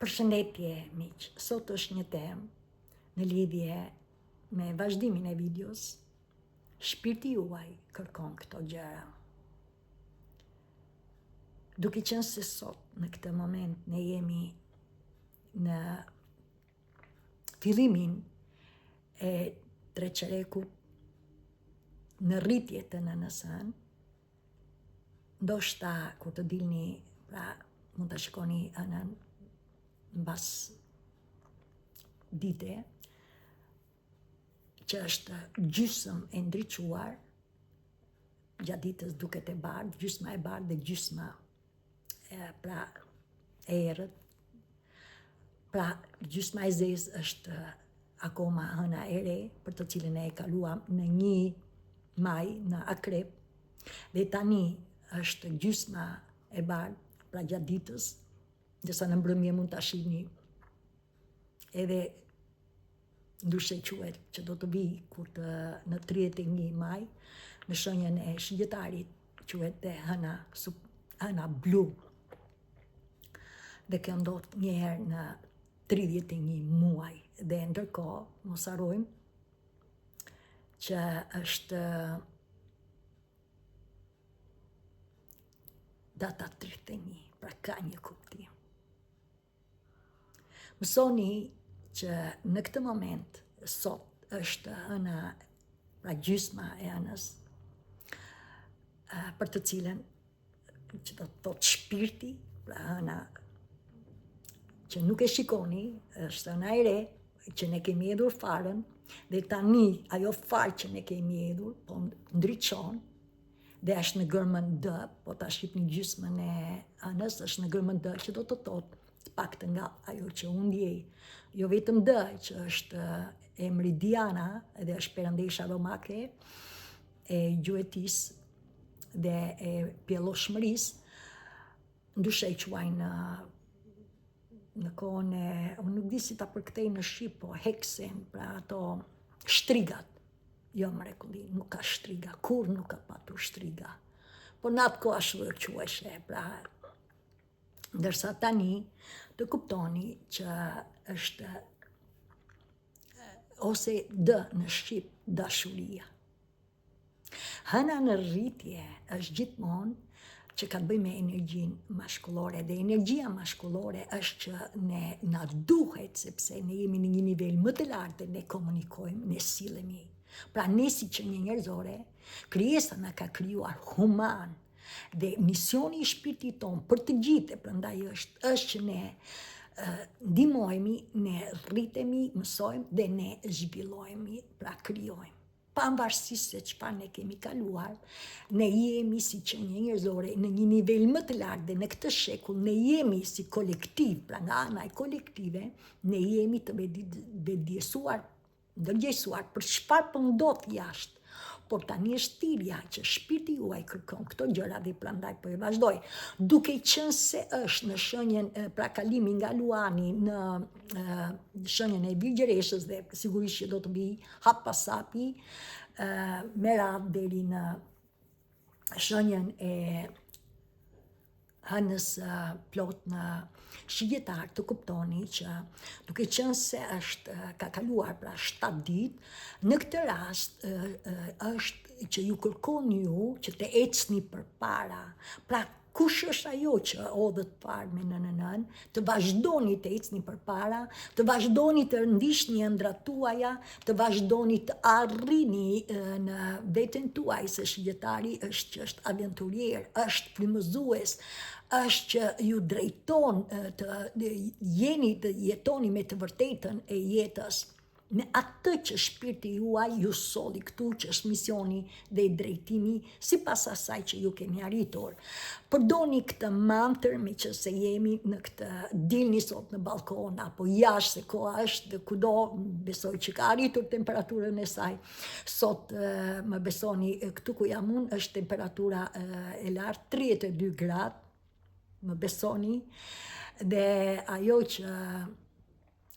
Përshëndetje miq, sot është një temë në lidhje me vazhdimin e videos. Shpirti juaj kërkon këto gjëra. Duke qenë se sot në këtë moment ne jemi në fillimin e treqerekut, në rritje të nënësën, ndoshta kur të dilni, pra mund të shikoni anën mbas dite, që është gjysmë e ndriçuar, gjatë ditës duket e bardhë, gjysma e bardhë dhe gjysma pra e errët. Pra gjysma e zezë është akoma hëna e re, për të cilën e kaluam në 1 maj në akrep, dhe tani është gjysma e bardhë, pra gjatë ditës, ndërsa në mbrëmje mund ta shihni edhe ndryshe quhet që do të vi kur të në 31 maj, në shenjën e Shigjetarit quhet dhe hëna blu. Dhe kjo ndodh një herë në 31 muaj. Dhe ndërkohë mos harrojmë që është data 31, pra ka një kuptim. Mësoni që në këtë moment, sot është hëna, pra gjysma e hënës, për të cilën që do të thotë shpirti, pra hëna që nuk e shikoni, është hëna e re, që ne kemi hedhur farën, dhe tani ajo farë që ne kemi hedhur, po ndriçon, dhe është në gërmën D, po ta shihni gjysmën e hënës, është në gërmën D, që do të thotë të paktën nga ajo që unë ndjej, jo vetëm D, që është emri Diana, dhe është perëndesha romake e gjuetisë dhe e pjelloshmërisë, ndryshe i quajnë në kohën e, unë nuk di si ta përkthej në shqip, po heksen, pra ato shtrigat. Jo mrekulli, nuk ka shtriga, kur nuk ka patur shtriga. Po në atë kohë ashtu e quheshe, pra ndërsa tani të kuptoni që është ose D në shqip dashuria. Hëna në rritje është gjithmonë që ka të bëjë me energjinë mashkullore, dhe energjia mashkullore është që ne na duhet, sepse ne jemi në një nivel më të lartë dhe ne komunikojmë, ne sillemi. Pra ne si që një njerëzore, krijesa na ka krijuar human, dhe misioni i shpirtit ton për të gjithë, prandaj është që ne ndihmojmë, ne rritemi, mësojmë dhe ne zhvillohemi, pra krijojmë. Pavarësisht se çfarë ne kemi kaluar, ne jemi si që një njerëzore në një nivel më të lartë, dhe në këtë shekull ne jemi si kolektiv, pra nga ana e kolektive, ne jemi të ndërgjegjësuar për çfarë po ndodh jashtë. Por tani është thirrja që shpirti juaj kërkon këto gjëra, dhe prandaj po e vazhdoj. Duke qenë se është në shenjën, pra kalimi nga Luani në shenjën e Virgjëreshës, dhe sigurisht që do të vi hap pas hapi me radhë deri në shenjën e hënës plot në Shigjetar, të kuptoni që duke qenë se ka kaluar pra 7 ditë, në këtë rast është që ju kërkon ju që të ecni përpara. Pra kush është ajo që odhët parë me nënën, të vazhdoni të ecni përpara, të vazhdoni të ndishni ëndrat tuaja, të vazhdoni të arrini në veten tuaj, se Shigjetari është që është aventurier, është frymëzues, është që ju drejton të jetoni me të vërtetën e jetës, me atë që shpirti juaj ju solli këtu, që është misioni dhe drejtimi, sipas asaj që ju keni arritur. Përdorni këtë mantër, me që se jemi në këtë, dilni sot në balkon apo jashtë, se koha është dhe kudo, besoj që ka arritur temperaturën e saj. Sot më besoni, këtu ku jam unë është temperatura e lartë 32 gradë, më besoni, dhe ajo që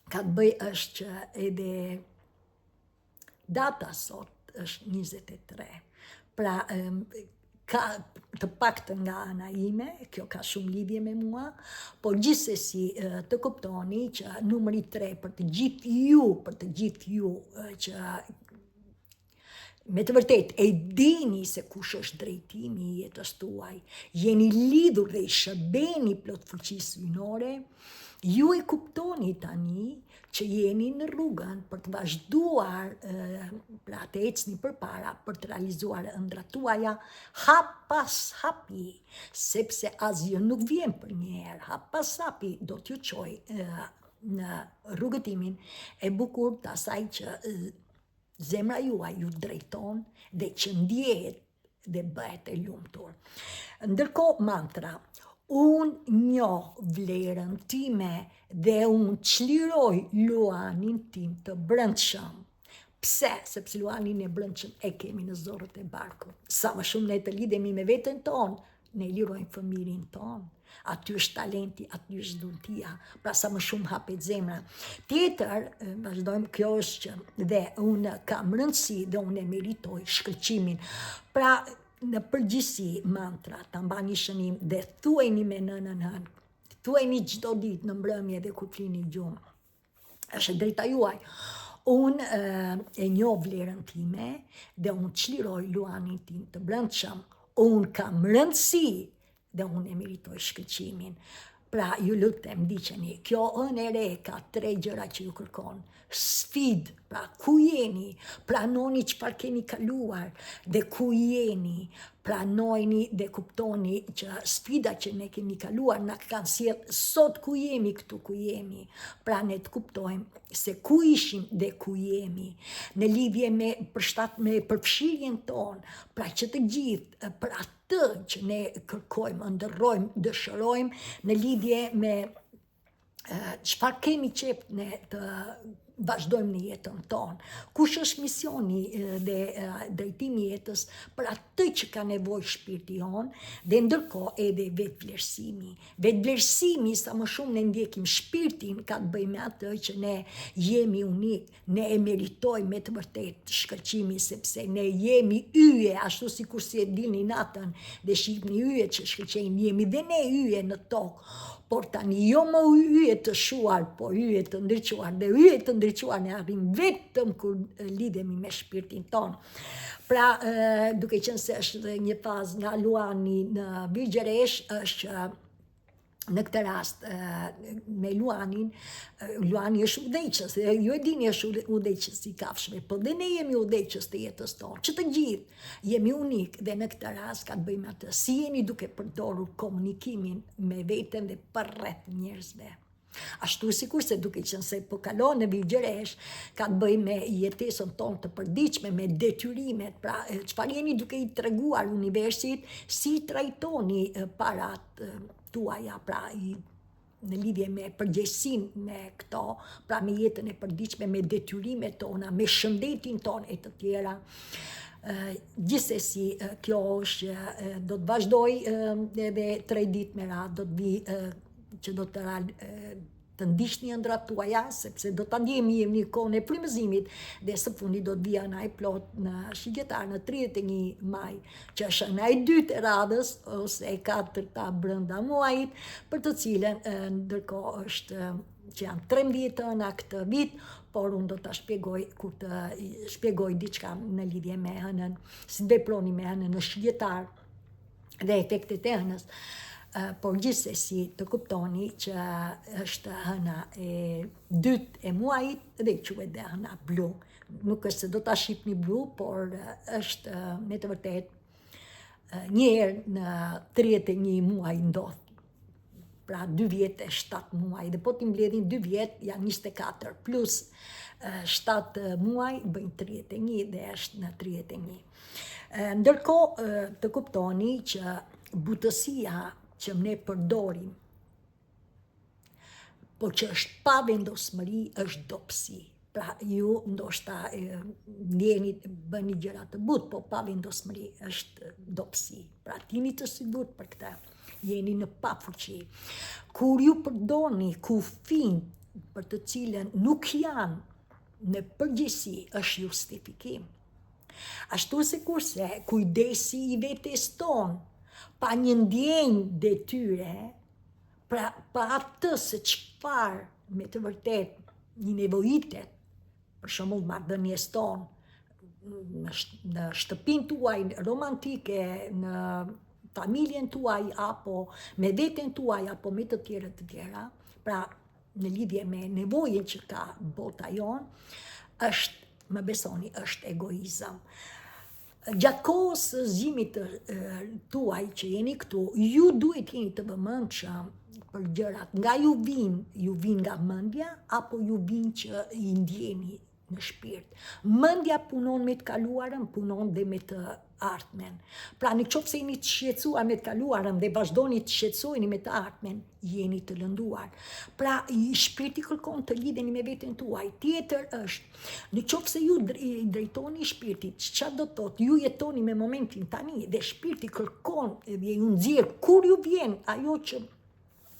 ka të bëj është që edhe data sot është 23. Pra të paktën nga ana ime, kjo ka shumë lidhje me mua, por gjithsesi të kuptoni që numri 3 për të gjithë ju që me të vërtet e dini se kush është drejtimi i jetës tuaj, jeni lidhur dhe i shërbeni plot fuqisë hyjnore, ju e kuptoni tani që jeni në rrugën për të vazhduar, pra të ecni përpara për të realizuar ëndrat tuaja hap pas hapi, sepse asgjë nuk vjen për një herë, hap pas hapi do t'ju çojë në rrugëtimin e bukur të asaj që zemra juaj ju drejton dhe që ndjehet dhe bëhet e lumtur. Ndërkohë mantra, unë njoh vlerën time dhe unë çliroj luanin tim të brendshëm. Pse? Sepse luanin e brendshëm e kemi në zorët e barkut. Sa më shumë ne të lidhemi me veten tonë, ne lirojmë fëmirin tonë. Aty është talenti, aty është dhuntia, pra sa më shumë hapet zemra. Tjetër, vazhdojmë, kjo është që dhe unë kam rëndësi dhe unë e meritoj shkëlqimin. Pra, në përgjithësi mantra, ta mbani shënim dhe thuajni me nënën hënë, thuajni çdo ditë në mbrëmje dhe kur flini gjumë. Është drejta juaj. Unë e njoh vlerën time dhe unë çliroj luanin tim të brendshëm. Unë kam rëndësi dhe unë e meritoj shkëlqimin. Pra, ju lutem, ndiqeni, kjo ënë e re ka 3 gjëra që ju kërkon. Sfidë, pra ku jeni, pranoni çfarë keni kaluar dhe ku jeni, pranojni dhe kuptoni që sfida që ne kemi kaluar na kanë sjell sot ku jemi këtu ku jemi. Pra ne të kuptojmë se ku ishim dhe ku jemi, në lidhje me përfshirjen tonë, pra që të gjithë, për atë që ne kërkojmë, ndërrojmë, dëshirojmë, në lidhje me çfarë kemi qef ne të vazhdojmë në jetën tonë. Kush është misioni dhe drejtimi i jetës për atë që ka nevojë shpirti jon, dhe ndërkohë edhe vetvlerësimi. Vetvlerësimi sa më shumë ne ndjekim shpirtin ka të bëjë me atë që ne jemi unik, ne e meritojmë me të vërtetë shkëlqimin sepse ne jemi yje, ashtu sikur si e dilni natën dhe shihni yjet që shkëlqejnë, jemi dhe ne yje në tokë. Por tani jo më yje të shuar, po yje të ndriçuar. Dhe yje të ndriçuar ne arrim vetëm kur lidhemi me shpirtin tonë. Pra, duke qenë se është një fazë nga luani në Virgjeresh, është në këtë rast me luanin, luani është udhëheqës, ju e dini është udhëheqës i kafshëve, po dhe ne jemi udhëheqës të jetës tonë, që të gjithë jemi unik dhe në këtë rast ka të bëjmë atë, si jeni duke përdorur komunikimin me veten dhe përreth njerëzve. Ashtu sikur se duke qenë se po kalon në Virgjeresh, ka të bëjë me jetesën tonë të përditshme, me detyrimet, pra çfarë jeni duke i treguar universit, si trajtoni parat tuaja, pra në lidhje me përgjegjësinë me këto, pra me jetën e përditshme, me detyrimet tona, me shëndetin tonë e të tjera. Gjithsesi, kjo është, do të vazhdoj edhe 3 ditë me radhë, do të vi që do të ndiqni ëndrat tuaja, sepse do ta ndjemi në kohën e frymëzimit dhe së fundi do të vija ana e plot në Shigjetar në 31 maj, që është ana e dytë e radhës ose e katërta brenda muajit, për të cilën ndërkohë është që janë 13 ëna këtë vit, por unë do ta shpjegoj kur të shpjegoj diçka në lidhje me hënën, si veproni me hënën në Shigjetar dhe efektet e hënës. Por gjithsesi të kuptoni që është hëna e dytë e muajit dhe quhet dhe hëna blu. Nuk është se do ta shihni blu, por është me të vërtetë një herë në 31 muaj ndodh. Pra 2 vjet e 7 muaj, dhe po t'i mbledhin 2 vjet janë 24 plus 7 muaj bëjnë 31 dhe është në 31. Ndërkohë të kuptoni që butësia që ne përdorim, po që është pa vendosmëri, është dobësi. Pra ju ndoshta ndjeni bëni gjëra të butë, po pa vendosmëri është dobësi. Pra jeni të sigurt për këtë, jeni në pafuqi. Kur ju përdorni kufin për të cilën nuk janë në përgjithësi, është justifikim. Ashtu si kurse kujdesi i vetes tonë, pa një ndjenjë detyre, pra pa atë se çfarë me të vërtet një nevojitet, për shembull marrëdhënies tonë, në shtëpinë tuaj romantike, në familjen tuaj, apo me veten tuaj, apo me të tjera, pra në lidhje me nevojën që ka bota jonë, është, më besoni, është egoizëm. Gjatë kohës së zgjimit tuaj që jeni këtu, ju duhet jeni të vëmendshëm për gjërat. Nga ju vinë nga mendja, apo ju vinë që i ndjeni në shpirt. Mendja punon me të kaluarën, punon dhe me të ardhmen. Pra në qoftë se jeni të shqetësuar me të kaluarën dhe vazhdoni të shqetësoheni me të ardhmen, jeni të lënduar. Pra shpirti kërkon të lidheni me veten tuaj. Tjetër është, në qoftë se ju drejtoni shpirtit, çfarë do të thotë, ju jetoni me momentin tani dhe shpirti kërkon dhe ju nxjerr kur ju vjen ajo që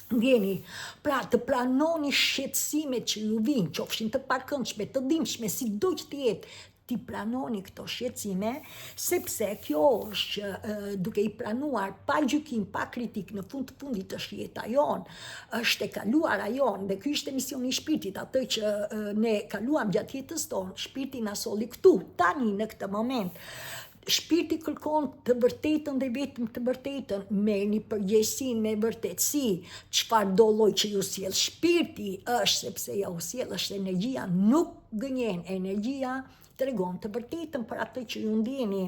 ndjeni, pra të pranoni shqetësimet që ju vinë, qofshin të pakëndshme, të dhimbshme, sido që të jetë, ti pranoni këto shqetësime, sepse kjo është që duke i pranuar pa gjykim, pa kritik, në fund të fundit është jeta jonë, është e kaluara jonë, dhe ky është misioni i shpirtit, atë që ne kaluam gjatë jetës tonë, shpirti na solli këtu, tani në këtë moment. Shpirti kërkon të vërtetën dhe vetëm të vërtetën, merrni përgjegjësinë me vërtetësi, çfarë do lloj që ju sjell shpirti është sepse ja u sjell është energjia, nuk gënjen, energjia tregon të vërtetën për atë që ju ndjeni.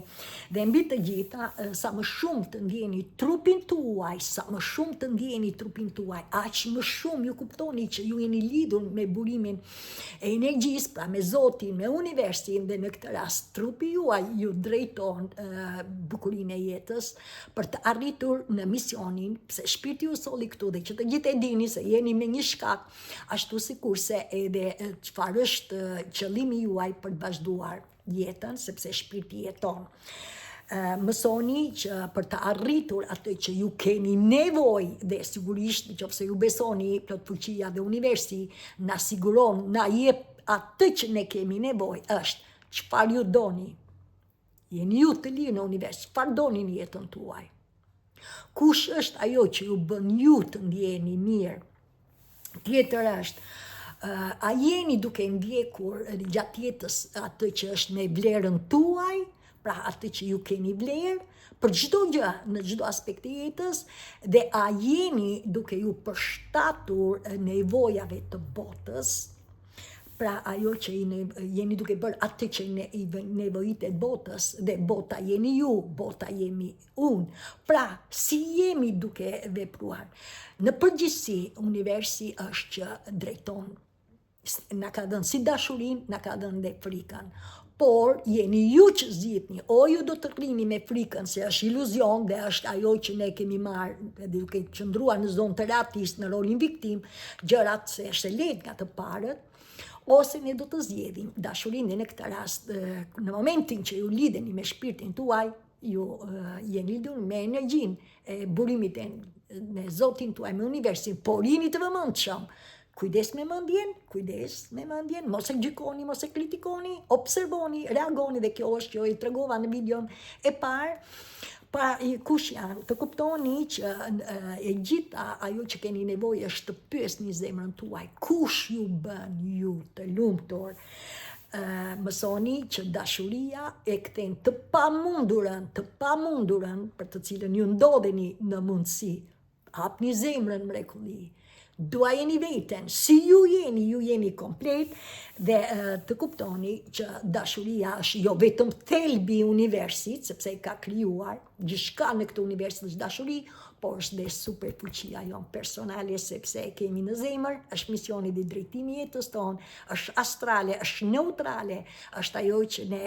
Dhe mbi të gjitha, sa më shumë të ndjeni trupin tuaj, aq më shumë ju kuptoni që ju jeni lidhur me burimin e energjisë, pra me Zotin, me universin, dhe në këtë rast trupi juaj ju drejton bukurinë e jetës për të arritur në misionin, pse shpirti ju solli këtu dhe që të gjithë e dini se jeni me një shkak, ashtu sikurse edhe çfarë është qëllimi juaj për të vazhduar jetën, sepse shpirti jeton. Mësoni që për të arritur atë që ju keni nevojë, dhe sigurisht nëse ju besoni plot fuqia dhe universi na siguron, na jep atë që ne kemi nevojë, është çfarë ju doni. Jeni ju të lirë në univers, çfarë doni në jetën tuaj. Kush është ajo që ju bën ju të ndjeni mirë. Tjetër është, a jeni duke ndjekur gjatë jetës atë që është me vlerën tuaj, pra atë që ju keni vlerë, për çdo gjë, në çdo aspekt të jetës, dhe a jeni duke ju përshtatur nevojave të botës, pra ajo që jeni duke bërë atë që i nevojitet botës, dhe bota jeni ju, bota jemi unë. Pra, si jemi duke vepruar? Në përgjithësi, universi është që drejton, na ka dhënë si dashurin, na ka dhënë dhe frikën. Por jeni ju që zgjidhni, o ju do të rrini me frikën se është iluzion dhe është ajo që ne kemi marrë duke qëndruar në zonë terapist, në rolin viktim, gjërat se është e lehtë nga të parët, ose ne do të zgjedhim dashurinë në këtë rast, në momentin që ju lidheni me shpirtin tuaj, ju jeni lidhur me energjinë e burimit me Zotin tuaj, me universin, por jeni të vëmendshëm. Kujdes me mendjen, mos e gjykoni, mos e kritikoni, observoni, reagoni, dhe kjo është që i tregova në videon e parë. Pa kush janë, të kuptoni që e gjitha ajo që keni nevojë është të pyesni zemrën tuaj, kush ju bën ju të lumtur. Mësoni që dashuria e kthen të pamundurën për të cilën ju ndodheni në mundësi. Hapni zemrën mrekulli. Dua jeni veten, si ju jeni komplet, dhe të kuptoni që dashuria është jo vetëm thelbi i universit, sepse i ka krijuar gjithçka në këtë univers është dashuri, por është dhe superfuqia jonë personale, sepse e kemi në zemër, është misioni dhe drejtimi jetës tonë, është astrale, është neutrale, është ajo që ne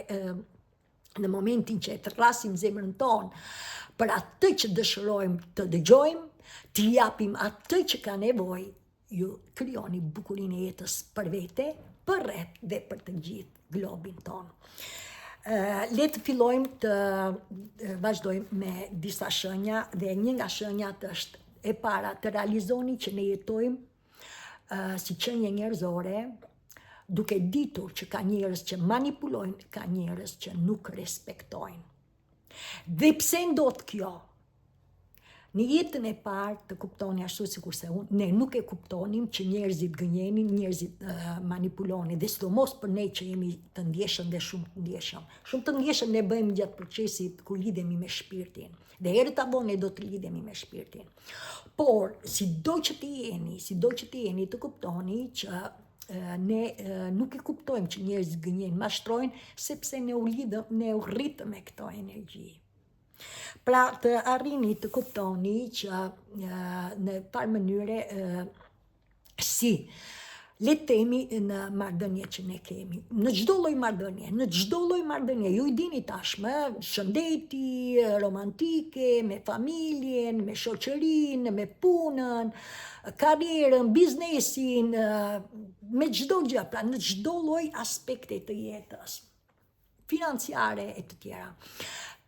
në momentin që e të rrasim zemrën tonë, për atë që dëshirojmë të dëgjojmë, të japim atë që ka nevojë, ju krijoni bukurinë e jetës për vete, për rreth dhe për të gjithë globin tonë. Le të fillojmë të vazhdojmë me disa shenja, dhe një nga shenjat është e para, të realizoni që ne jetojmë si qenie njerëzore duke ditur që ka njerëz që manipulojnë, ka njerëz që nuk respektojnë. Dhe pse ndodh kjo? Në jetën e parë të kuptoni ashtu sikurse unë, ne nuk e kuptonim që njerëzit gënjenin, njerëzit manipulonin, dhe sidomos për ne që jemi të ndjeshëm dhe shumë të ndjeshëm. Shumë të ndjeshëm ne bëjmë gjatë procesit ku lidhemi me shpirtin. Dhe herët avon ne do të lidhemi me shpirtin. Por, sido që të jeni të kuptoni që ne nuk e kuptojmë që njerëzit gënjejnë, mashtrojnë, sepse ne u rritëm me këto energji. Pra të arrini të kuptoni që në par mënyre si le të themi në marrëdhënie që ne kemi, në çdo lloj marrëdhënie, ju i dini tashmë, shëndeti, romantike, me familjen, me shoqërinë, me punën, karrierën, biznesin, me çdo gjë, pra në çdo lloj aspekte të jetës, financiare e të tjera.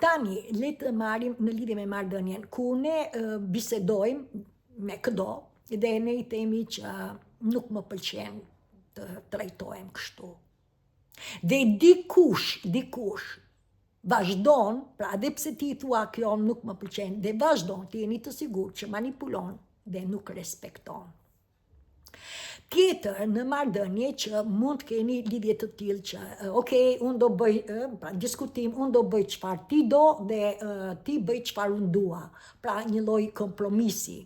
Tani, le të marrim në lidhje me marrëdhënien, ku ne bisedojmë me këdo, dhe ne i themi që nuk më pëlqen të trajtohem kështu. Dhe dikush vazhdon, pra edhe pse ti thua kjo nuk më pëlqen, dhe vazhdon të jeni të sigurt që manipulon dhe nuk respekton. Tjetër në marrëdhënie që mund të keni lidhje të tillë që, unë do bëj, pra diskutim, unë do bëj çfarë ti do dhe ti bëj çfarë unë dua. Pra një lloj kompromisi.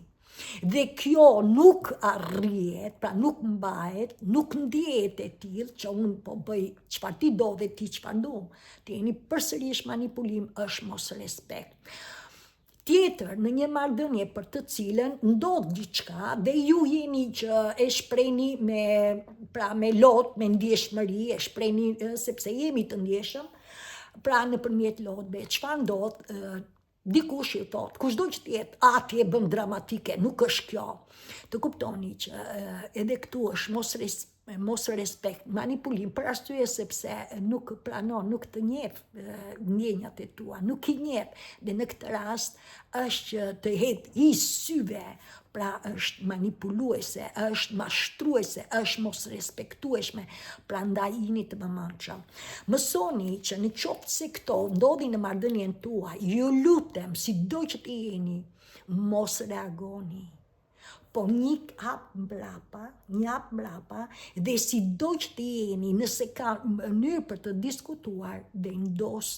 Dhe kjo nuk arrihet, pra nuk mbahet, nuk ndihet e tillë që unë po bëj çfarë ti do dhe ti çfarë do. Të jeni përsërish manipulim, është mos respekt. Tjetër, në një marrëdhënie për të cilën ndodh diçka dhe ju jeni që e shprehni me lot, me ndjeshmëri, e shprehni sepse jemi të ndjeshëm, pra nëpërmjet lotëve, çfarë ndodh? Dikush ju thot, kushdo që tjetë, ti e bën dramatike, nuk është kjo. Të kuptoni që edhe këtu është mos respekt, manipulim, për arsye sepse nuk pranon, nuk të njeh ndjenjat e tua, nuk i njeh, dhe në këtë rast është që të hedh i syve, pra është manipuluese, është mashtruese, është mos respektueshme, pra ndaj jini të vëmendshëm. Mësoni që në qoftë se këto ndodhin në marrëdhënien tuaj, ju lutem, sido që të jeni, mos reagoni. Po një hap mbrapa, dhe sido që të jeni, nëse ka mënyrë për të diskutuar, dhe ndos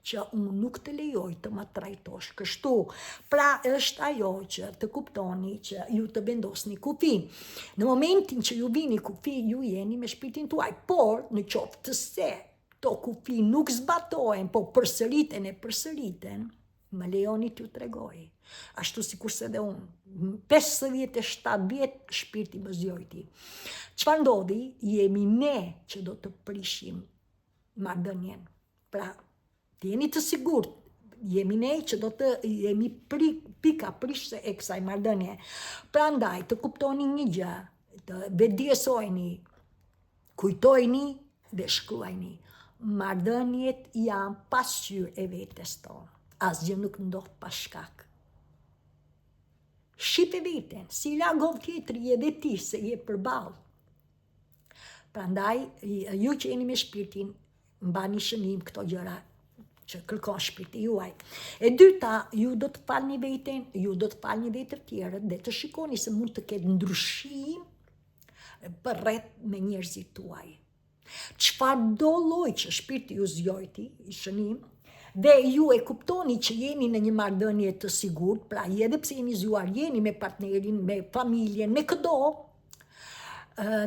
që unë nuk të lejoj të më trajtosh kështu. Pra është ajo që të kuptoni që ju të vendosni kufi. Në momentin që ju vini kufi, ju jeni me shpirtin tuaj, por në qoftë se to kufi nuk zbatohen, po përsëriten, më lejoni t'ju tregoj. Ashtu si kurse dhe unë, 57 vjetë shpirti më zjojti. Çfarë ndodhi? Jemi ne që do të prishim marrëdhënien. Pra, jeni të sigurt, jemi ne që do të jemi pika prishse e kësaj marrëdhënie. Pra ndaj, të kuptoni një gjë, të vetëdjesojni, kujtojni dhe shkruajni. Marrëdhëniet janë pasqyrë e vetes tonë. Asgjë nuk ndodh pa shkak. Shqipe veten, si reagon tjetri edhe ti se je përballë. Prandaj, ju që jeni me shpirtin, mbani shënim këto gjëra që kërkon shpirti juaj. E dyta, ju do të falni veten, ju do të falni dhe të tjerët, dhe të shikoni se mund të ketë ndryshim përreth me njerëzit tuaj. Çfarëdo lloj që shpirti ju zgjojti, i shënim, dhe ju e kuptoni që jeni në një marrëdhënie të sigurt, pra edhe pse jeni zgjuar, jeni me partnerin, me familjen, me këdo,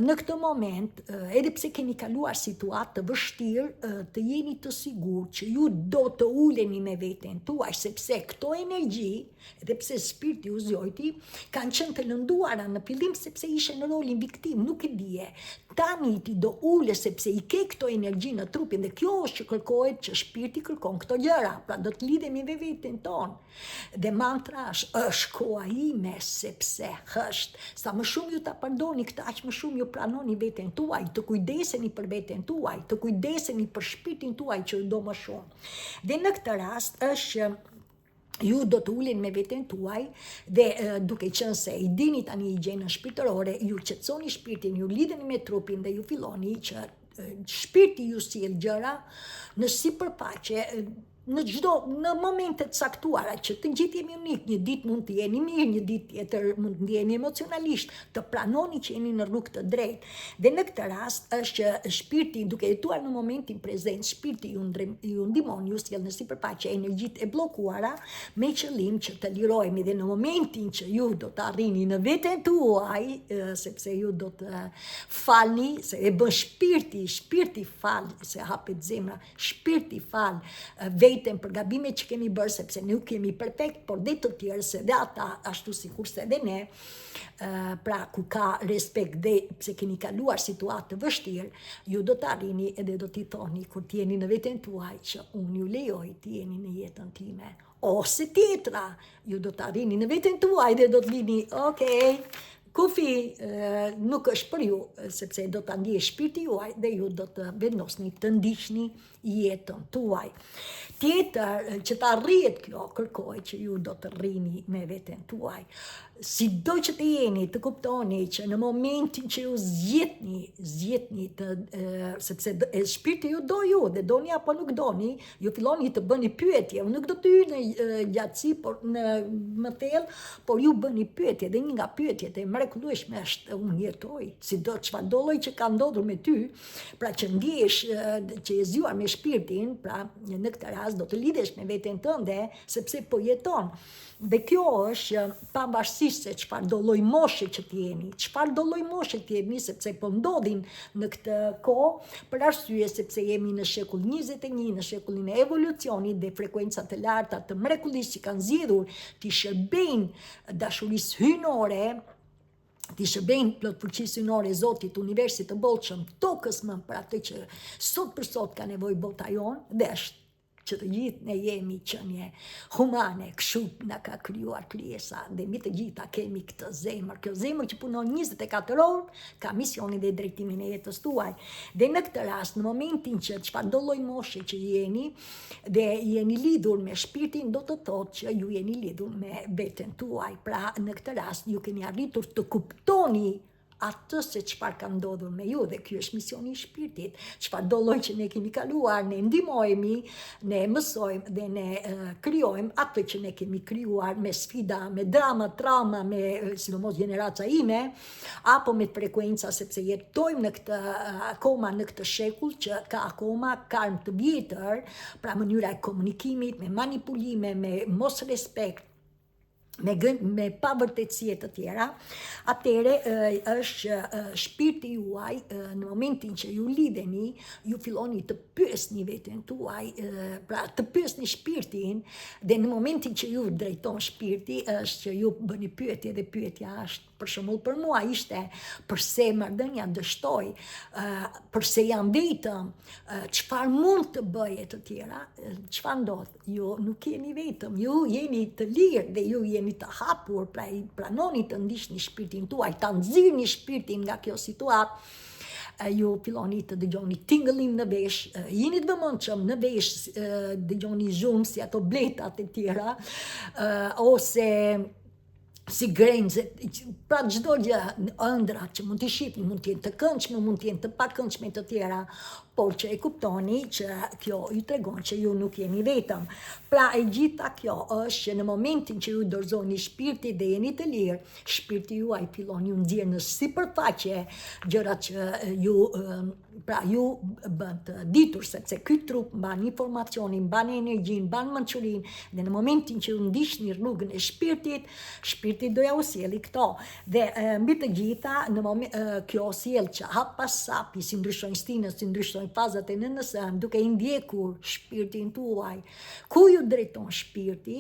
në këtë moment, edhe pse keni kaluar situatë të vështirë, të jeni të sigurt që ju do të uleni me veten tuaj, sepse këto energji, edhe pse shpirti u zgjojti, kanë qenë të lënduara në fillim sepse ishe në rolin viktim, nuk e dije. Tani ti do ule sepse i ke këto energji në trupin, dhe kjo është që kërkohet, që shpirti kërkon këto gjëra, pra do të lidhemi me veten tonë. Dhe mantra është koha ime, sepse është, sa më shumë ju ta përdorni këtë, aq më shumë ju pranoni veten tuaj, të kujdeseni për veten tuaj, të kujdeseni për shpirtin tuaj që ju do më shumë. Dhe në këtë rast është që ju do të ulin me veten tuaj dhe duke qenë se i dini tani higjienën shpirtërore, ju qetësoni shpirtin, ju lidheni me trupin dhe ju filloni që shpirti ju sjell gjëra në sipërfaqe në momentet caktuara që të gjithë jemi unik, një ditë mund të jeni mirë, një ditë tjetër mund të ndjeni emocionalisht, të pranoni që jeni në rrugë të drejtë. Dhe në këtë rast është që shpirti, duke jetuar në momentin prezent, shpirti ju ndihmon, ju sjell në sipërfaqe energjitë e bllokuara me qëllim që të lirohemi dhe në momentin që ju do të arrini në veten tuaj, sepse ju do të falni, se e bën shpirti fal, se hapet zemra, shpirti fal vetëm për gabimet që kemi bërë, sepse nuk kemi perfekt, por dhe të tjerë se dhe ata ashtu sikurse dhe ne, pra ku ka respekt dhe pse keni kaluar situatë të vështirë, ju do të arrini edhe do t'i thoni kur t'jeni në veten tuaj që unë ju lejoj t'jeni në jetën time. Ose tjetra, ju do të arrini në veten tuaj dhe do t'vini, okej, kufi nuk është për ju, sepse do të ndjej shpirti juaj dhe ju do të vendosni të ndiqni jetën tuaj. Tjetër, që të arrihet kjo, kërkoj që ju do të rrini me veten tuaj. Si do që të jeni, të kuptoni që në momentin që ju zgjedhni sepse shpirti ju do ju, dhe doni apo nuk doni, ju filloni të bëni pyetje, nuk do të hyj në gjatësi, por në më thellë, por ju bëni pyetje, dhe një nga pyetjet e mrekullueshme është unë jetoj, si do çfarë do lloj që ka ndodhur me ty, pra që ndjesh që je zgjuar me shpirtin, pra në këtë rast do të lidhesh me veten tënde, sepse po jeton. Dhe kjo është pavarësisht se çfarë do lloj moshe që t'jeni, sepse po ndodhin në këtë kohë, për arsye sepse jemi në shekull 21, në shekullin e evolucionit dhe frekuencat e larta të mrekullisë që kanë zgjedhur t'i shërbejnë dashurisë hyjnore, t'i shërbejnë plot fuqisë hyjnore Zotit, universit të bollshëm, tokës më për atë që sot për sot ka nevojë bota jonë, dhe është që të gjithë ne jemi qenie humane, kështu na ka krijuar krijesa dhe mbi të gjitha kemi këtë zemër. Kjo zemër që punon 24 orë ka misionin dhe drejtimin e jetës tuaj. Dhe në këtë rast, në momentin që çfarëdo lloj moshe që jeni dhe jeni lidhur me shpirtin, do të thotë që ju jeni lidhur me veten tuaj. Pra në këtë rast ju keni arritur të kuptoni atë se çfarë ka ndodhur me ju dhe ky është misioni i shpirtit. Çfarë do lloj që ne kemi kaluar, ne ndihmojmë, ne mësojmë dhe ne krijojmë atë që ne kemi krijuar me sfida, me drama, trauma, me sidomos gjeneraca ime, apo me frekuenca, sepse jetojmë në këtë akoma në këtë shekull që ka akoma karm të vjetër, pra mënyra e komunikimit, me manipulime, me mos respekt, me pavërtetësie të tjera, atëre është shpirti juaj, në momentin që ju lidheni, ju filloni të pyesni veten tuaj, pra të pyesni shpirtin, dhe në momentin që ju drejton shpirti, është që ju bëni pyetje, dhe pyetja është, për shembull për mua ishte, pse marrëdhënia dështoi, pse jam vetëm, çfarë mund të bëje të tjera, çfarë ndodh? Ju nuk jeni vetëm, ju jeni të lirë dhe ju jeni të hapur, pra i pranoni të ndiqni shpirtin tuaj, ta nxirrni shpirtin nga kjo situatë. Ju filloni të dëgjoni tingëllim në vesh, jeni të vëmendshëm në vesh, dëgjoni zhumë si ato bletat e tjera, ose si grenxet, pra çdo gjë, ëndra që mund t'i shihni, mund të jenë të këndshme, mund të jenë të pakëndshme të tjera, por që e kuptoni që kjo ju tregon që ju nuk jeni vetëm. Pra e gjitha kjo është që në momentin që ju dorëzoni shpirtit dhe jeni të lirë, shpirti juaj fillon ju nxjerr në sipërfaqe gjërat që ju bën të ditur, sepse ky trup mban informacionin, mban energjinë, mban mençurinë, dhe në momentin që ju ndiqni rrugën e shpirtit, shpirti do ja u sjellë këto. Dhe mbi të gjitha, në moment kjo sjell që hap pas hapi, si ndryshojnë stinës, si ndryshojnë fazat e nënësëm, duke i ndjekur shpirtin tuaj. Ku ju drejton shpirti,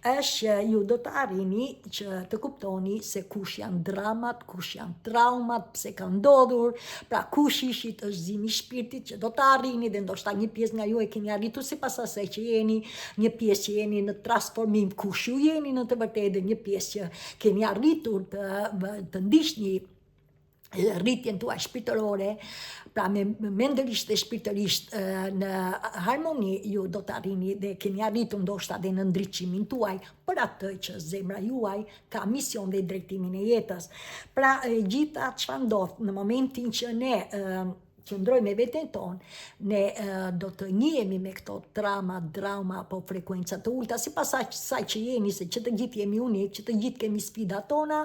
është që ju do të arrini që të kuptoni se kush janë dramat, kush janë traumat, pse ka ndodhur, pra kush ishit është zimi i shpirtit që do të arrini, dhe ndoshta një pjesë nga ju e keni arritur sipas asaj që jeni, një pjesë që jeni në transformim, kush ju jeni në të vërtetë, dhe një pjesë që keni arritur të ndiqni rritjen tuaj shpirtërore, pra me mendërisht dhe shpirtërisht në harmoni ju do të arrini dhe keni arritur ndoshta dhe në ndriçimin tuaj për atë që zemra juaj ka mision dhe drejtimin e jetës. Pra gjitha çfarë ndodh në momentin që ne qëndrojmë me veten tonë, ne do të njihemi me këto drauma apo frekuenca të ulta, sipas asaj që jeni, se që të gjithë jemi unik, që të gjithë kemi sfidat tona,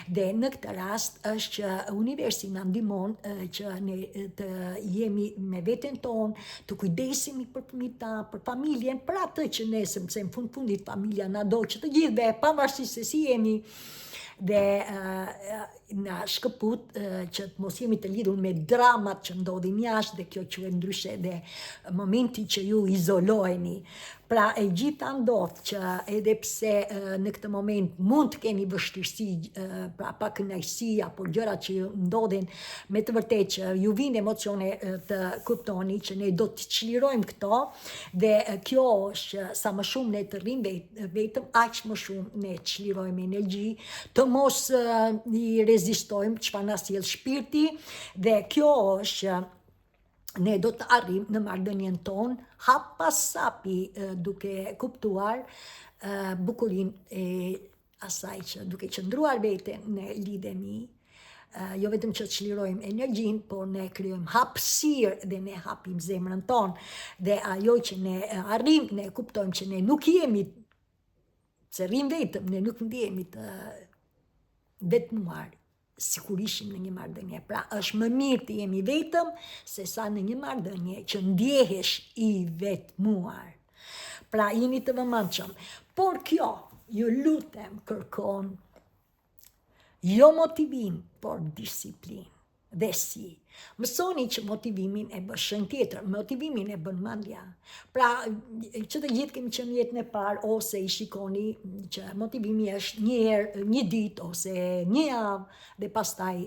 dhe në këtë rast është që universi na ndihmon që ne të jemi me veten tonë, të kujdesemi për fëmijët tanë, për familjen, për atë që ne, sepse në fundit familja na do që të gjithëve, pavarësisht se si jemi, dhe na shkëput që të mos jemi të lidhur me dramat që ndodhin jashtë, dhe kjo quhet ndryshe dhe momenti që ju izoloheni. Pra e gjitha ndodh që edhe pse në këtë moment mund të keni vështirësi, pra pa kënaqësi apo gjëra që ndodhin, me të vërtetë që ju vinë emocione të kuptoni që ne do të çlirojmë këto, dhe kjo është që sa më shumë ne të rrim vetëm, aq më shumë ne çlirojmë energji, të mos i rezistojmë çfarë na sjell shpirti, dhe kjo është që ne do të arrim në marrëdhënien tonë hap pas hapi, duke kuptuar bukurinë e asaj që duke qëndruar veten ne lidhemi, jo vetëm që çlirojmë energjinë, por ne krijojmë hapësirë dhe ne hapim zemrën tonë, dhe ajo që ne arrim, ne kuptojmë që ne nuk jemi, se rrim vetëm, ne nuk ndihemi të vetmuar, sikur ishim në një marrëdhënie. Pra është më mirë të jemi vetëm se sa në një marrëdhënie që ndjehesh i vetmuar. Pra jeni të vëmendshëm. Por kjo, ju lutem, kërkon jo motivim, por disiplinë. Dhe si? Mësoni që motivimin e bën shenjë tjetër, motivimin e bën mendja. Pra, që të gjithë kemi qenë jetën e parë, ose i shikoni që motivimi është një herë, një ditë, ose një javë, dhe pastaj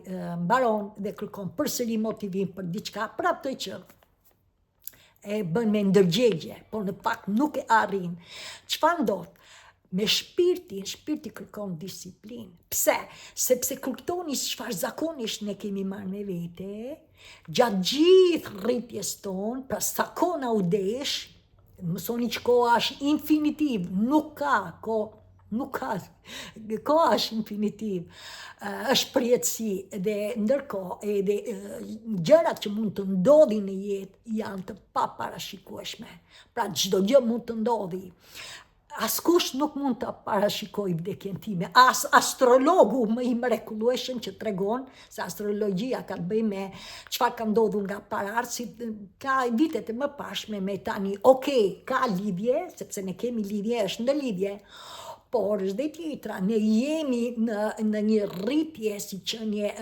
mbaron dhe kërkon përsëri motivim për diçka, për atë që e bën me ndërgjegje, por në fakt nuk e arrin. Çfarë ndodh? Me shpirti kërkon disiplinë. Pse? Sepse kuptoni çfarë zakonisht ne kemi marrë me vete, gjatë gjithë rritjes tonë, pra sa kohë na u desh, mësoni që koha është infinitiv, nuk ka kohë, koha është infinitiv, është përjetësi, dhe ndërkohë edhe gjërat që mund të ndodhin në jetë janë të paparashikueshme. Pra çdo gjë mund të ndodhi. Askush nuk mund të parashikoj vdekjen time, as astrologu më i mrekullueshëm që tregon, se astrologjia ka të bëjë me çfarë ka ndodhur nga paraardhësit, ka vitet e mëparshme me tani, ka lidhje, sepse ne kemi lidhje, është në lidhje, por është dhe tjetra, ne jemi në një rritje si qenie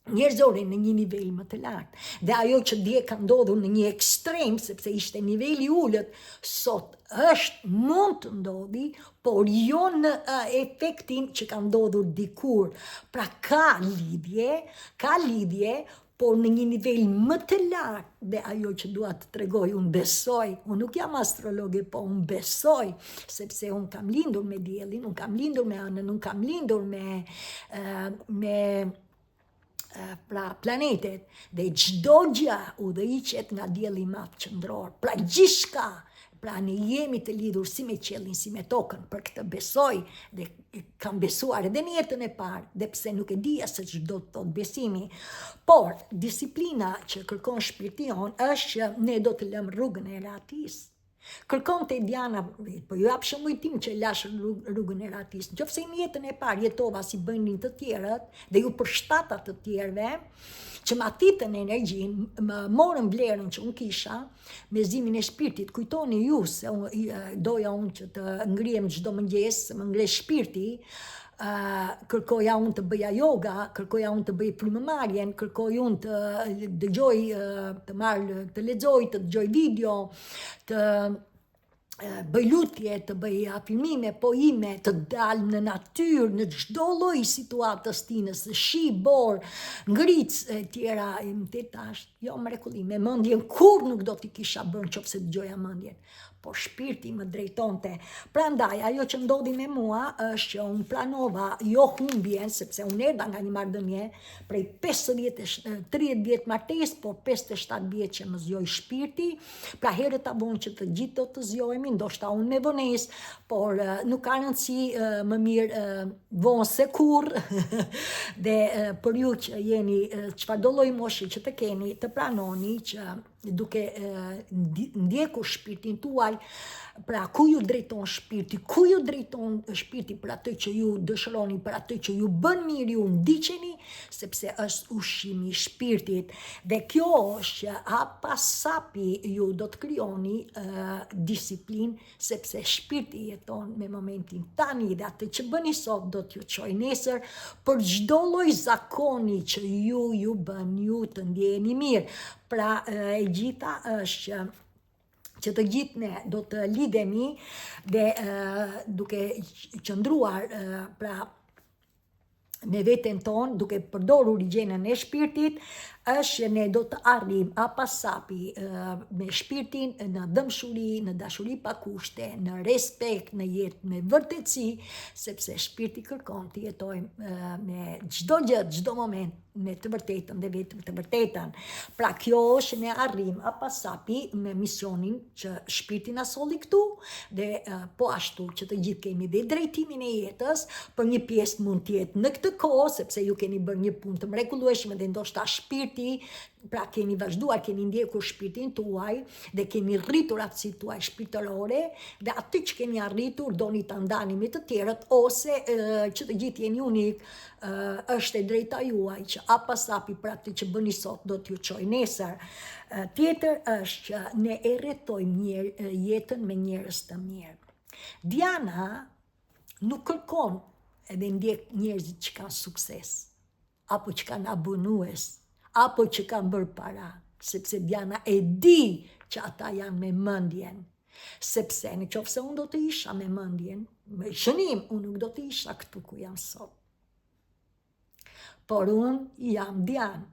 njerëzore në një nivel më të lartë. Dhe ajo që dje ka ndodhur në një ekstrem, sepse ishte niveli ullët, sot mund të ndodhi, por jo në efektin që ka ndodhur dikur. Pra ka lidhje, por në një nivel më të lartë, dhe ajo që dua të tregoj, unë besoj, unë nuk jam astrologe, po unë besoj, sepse unë kam lindur me diellin, unë kam lindur me anën, unë kam lindur me pra planetet, dhe çdo gjë udhëhiqet nga dielli i madh qendror. Pra gjithçka, pra ne jemi të lidhur si me qiellin, si me tokën, për këtë besoj dhe kam besuar edhe në jetën e parë, dhe pse nuk e dija se ç'do të thotë besimi, por disiplina që kërkon shpirti jon është që ne do të lëmë rrugën e ratisë. Kërkon të Diana, po ju jap shëmujtim që lash rrugën e ratisë. Nëse në jetën e parë jetova si bënin të tjerët dhe ju përshtata të tjerëve, që ma thitën energjinë, më morën vlerën që unë kisha, me zimin e shpirtit. Kujtoni ju se doja unë që të ngrihem çdo mëngjes, më ngre shpirti, kërkoja unë të bëja yoga, kërkoja unë të bëj frymëmarrjen, kërkoja unë të dëgjoj, të lexoj, të dëgjoj video, të bëj lutje, të bëj afirmime, poime, të dal në natyrë, në çdo lloj situatës tinës, shi, bor, ngric e tjera, më tash, jo mrekulli, me mendjen kur nuk do t'i kisha bërë nëse dëgjoja mendjen. por shpirti më drejtonte. Prandaj, ajo që ndodhi me mua është që unë planova jo humbjen, sepse unë erdha nga një marrëdhënie prej 30 vjet martesë, por 57 vjet që më zgjoi shpirti. Pra herët ta vonë që të gjithë do të zgjohemi, ndoshta unë me vonesë, por nuk ka rëndësi, më mirë vonë se kurrë. Dhe për ju që jeni çfarëdo lloj moshe që të keni, të pranoni që duke ndjekur shpirtin tuaj, pra ku ju drejton shpirti, për atë që ju dëshironi, për atë që ju bën mirë, ju ndiqeni, sepse është ushqimi i shpirtit. Dhe kjo është që hapasapi ju do të krijoni disiplinë, sepse shpirti jeton me momentin tani dhe atë që bëni sot do t'ju çojë nesër për çdo lloj zakoni që ju bën ju të ndjeni mirë. Pra e gjitha është që të gjithë ne do të lidhemi dhe duke qëndruar pra me veten tonë, duke përdorur rigjenën e shpirtit, është që ne do të arrim apasapi me shpirtin në dëmshuri, në dashuri pa kushte, në respekt, në jetë me vërtetësi, sepse shpirti kërkon të jetojmë me çdo gjë, çdo moment me të vërtetën dhe vetëm të vërtetën. Pra kjo është ne arrim apasapi me misionin që shpirti na solli këtu dhe po ashtu që të gjithë kemi dhe drejtimin e jetës, për një pjesë mund të jetë në këtë kohë, sepse ju keni bërë një punë të mrekullueshme dhe ndoshta shpirti, pra keni vazhduar, keni ndjekur shpirtin tuaj dhe keni rritur aftësitë tuaj shpirtërore dhe aty që keni arritur doni ta ndani me të tjerët ose që të gjithë jeni unik, është e drejta juaj që apasapi për atë që bëni sot do t'ju çojë nesër. Tjetër është që ne e rretojmë jetën me njerëz të mirë. Diana nuk kërkon edhe ndjek njerëzit që kanë sukses, apo që kanë abonues, apo që kanë bërë para, sepse Diana e di që ata janë me mendjen. Sepse në qoftë se unë do të isha me mendjen, me shënim, unë nuk do të isha këtu ku jam sot. Por unë jam Diana,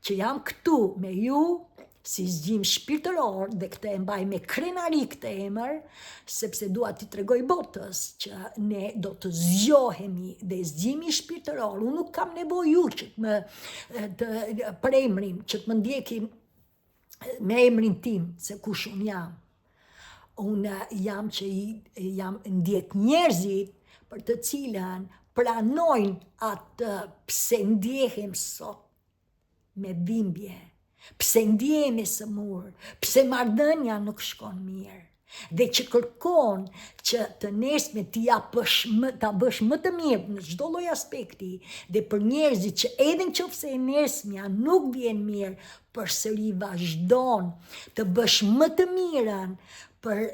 që jam këtu me ju, si zgjim shpirtëror, dhe këtë e mbaj me krenari këtë emër, sepse dua t'i tregoj botës që ne do të zgjohemi dhe zgjimi shpirtëror. Unë nuk kam nevojë ju që për emrin, që të më ndjekim me emrin tim, se kush unë jam. Unë jam që jam ndjek njerëzit për të cilën pranojnë atë pse ndjehem sot me dhimbje, pse ndjehemi sëmur, pse marrëdhënia nuk shkon mirë, dhe që kërkon që të nesme ta bësh më të mirë në çdo lloj aspekti, dhe për njerëzit që edhe nëse e nesmja nuk vjen mirë, përsëri vazhdon të bësh më të mirën për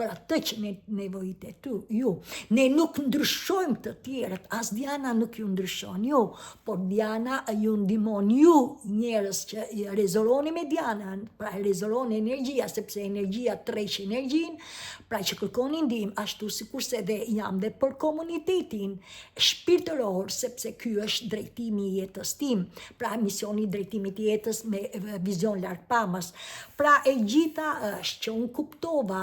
atë që ne nevojitet ju. Ne nuk ndryshojmë të tjerët, as Diana nuk ju ndryshon ju, por Diana ju ndihmon ju njerëz që rezononi me Dianën, pra rezononi energjia, sepse energjia tërheq energjinë, pra që kërkoni ndihmë, ashtu sikurse dhe jam dhe për komunitetin shpirtëror, sepse ky është drejtimi i jetës tim, pra misioni i drejtimit të jetës me vizion largpamës. Pra e gjitha është që unë kuptova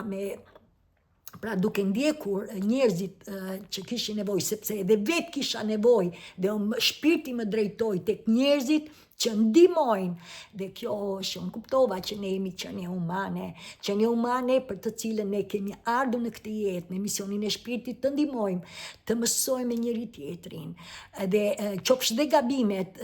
pra duke ndjekur njerëzit që kishin nevojë, sepse edhe vetë kisha nevojë dhe shpirti më drejtoi tek njerëzit që ndihmojnë, dhe kjo është unë kuptova që ne jemi qenie humane për të cilën ne kemi ardhur në këtë jetë me misionin e shpirtit të ndihmojmë, të mësojmë me njëri tjetrin, dhe qofsh dhe gabimet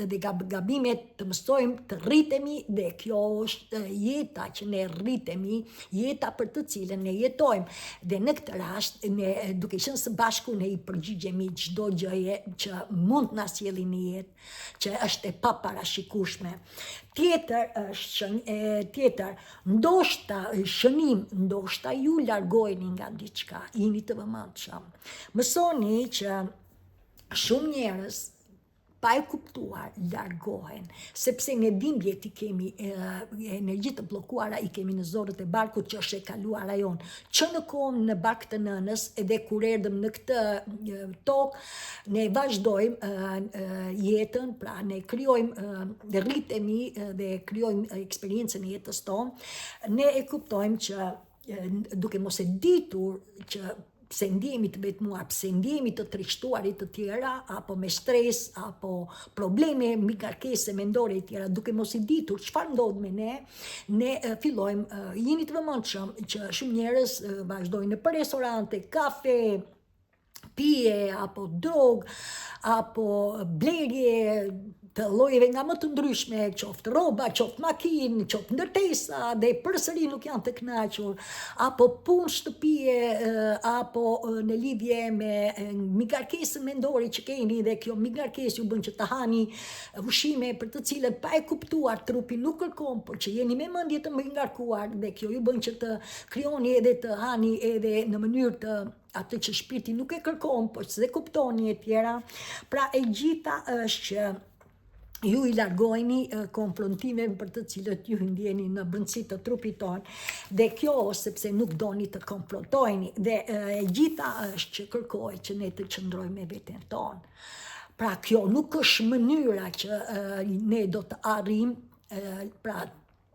të mësojmë të rritemi, dhe kjo është jeta që ne rritemi, jeta për të cilën ne jetojmë, dhe në këtë rast ne duke qenë së bashku ne i përgjigjemi çdo gjëje që mund na sjellë në jetë, që është e paparashikueshme. Tjetër, ndoshta shënim, ndoshta ju largoheni nga diçka, jeni të vëmendshëm. Mësoni që shumë njerëz pa e kuptuar largohen, sepse në dhimbjet i kemi energji të bllokuara, i kemi në zorët e barkut që është e kaluar ajon, që në kohën në bark të nënës, edhe kur erdhëm në këtë tokë, ne vazhdojmë jetën, pra ne krijojmë, rritemi dhe krijojmë eksperiencën e jetës tonë, ne e kuptojmë që duke mos e ditur që pse ndjemi të vetmuar, pse ndjemi të trishtuarit të tjera, apo me stres, apo probleme mbi ngarkese mendore të tjera, duke mos i ditur çfarë ndodh me ne fillojmë jeni të vëmendshëm që shumë njerëz vazhdojnë për restorante, kafe, pije, apo drog, apo blerje të llojeve nga më të ndryshme, qoftë rroba, qoftë makinë, qoftë ndërtesa, dhe përsëri nuk janë të kënaqur, apo punë shtëpie, apo në lidhje me ngarkesën mendore që keni, dhe kjo ngarkesë ju bën që të hani ushqime për të cilët pa e kuptuar trupi nuk kërkon, por që jeni me mendje të ngarkuar, dhe kjo ju bën që të krijoni edhe të hani edhe në mënyrë të atë që shpirti nuk e kërkon, por se kuptoni e tjera. Pra e gjitha është që ju i largojni konfrontime për të cilët ju ndjeni në brendësi të trupit tonë, dhe kjo sepse nuk doni të konfrontojni, dhe e gjitha është që kërkoj që ne të qëndrojmë me veten tonë. Pra kjo nuk është mënyra që ne do të arrim pra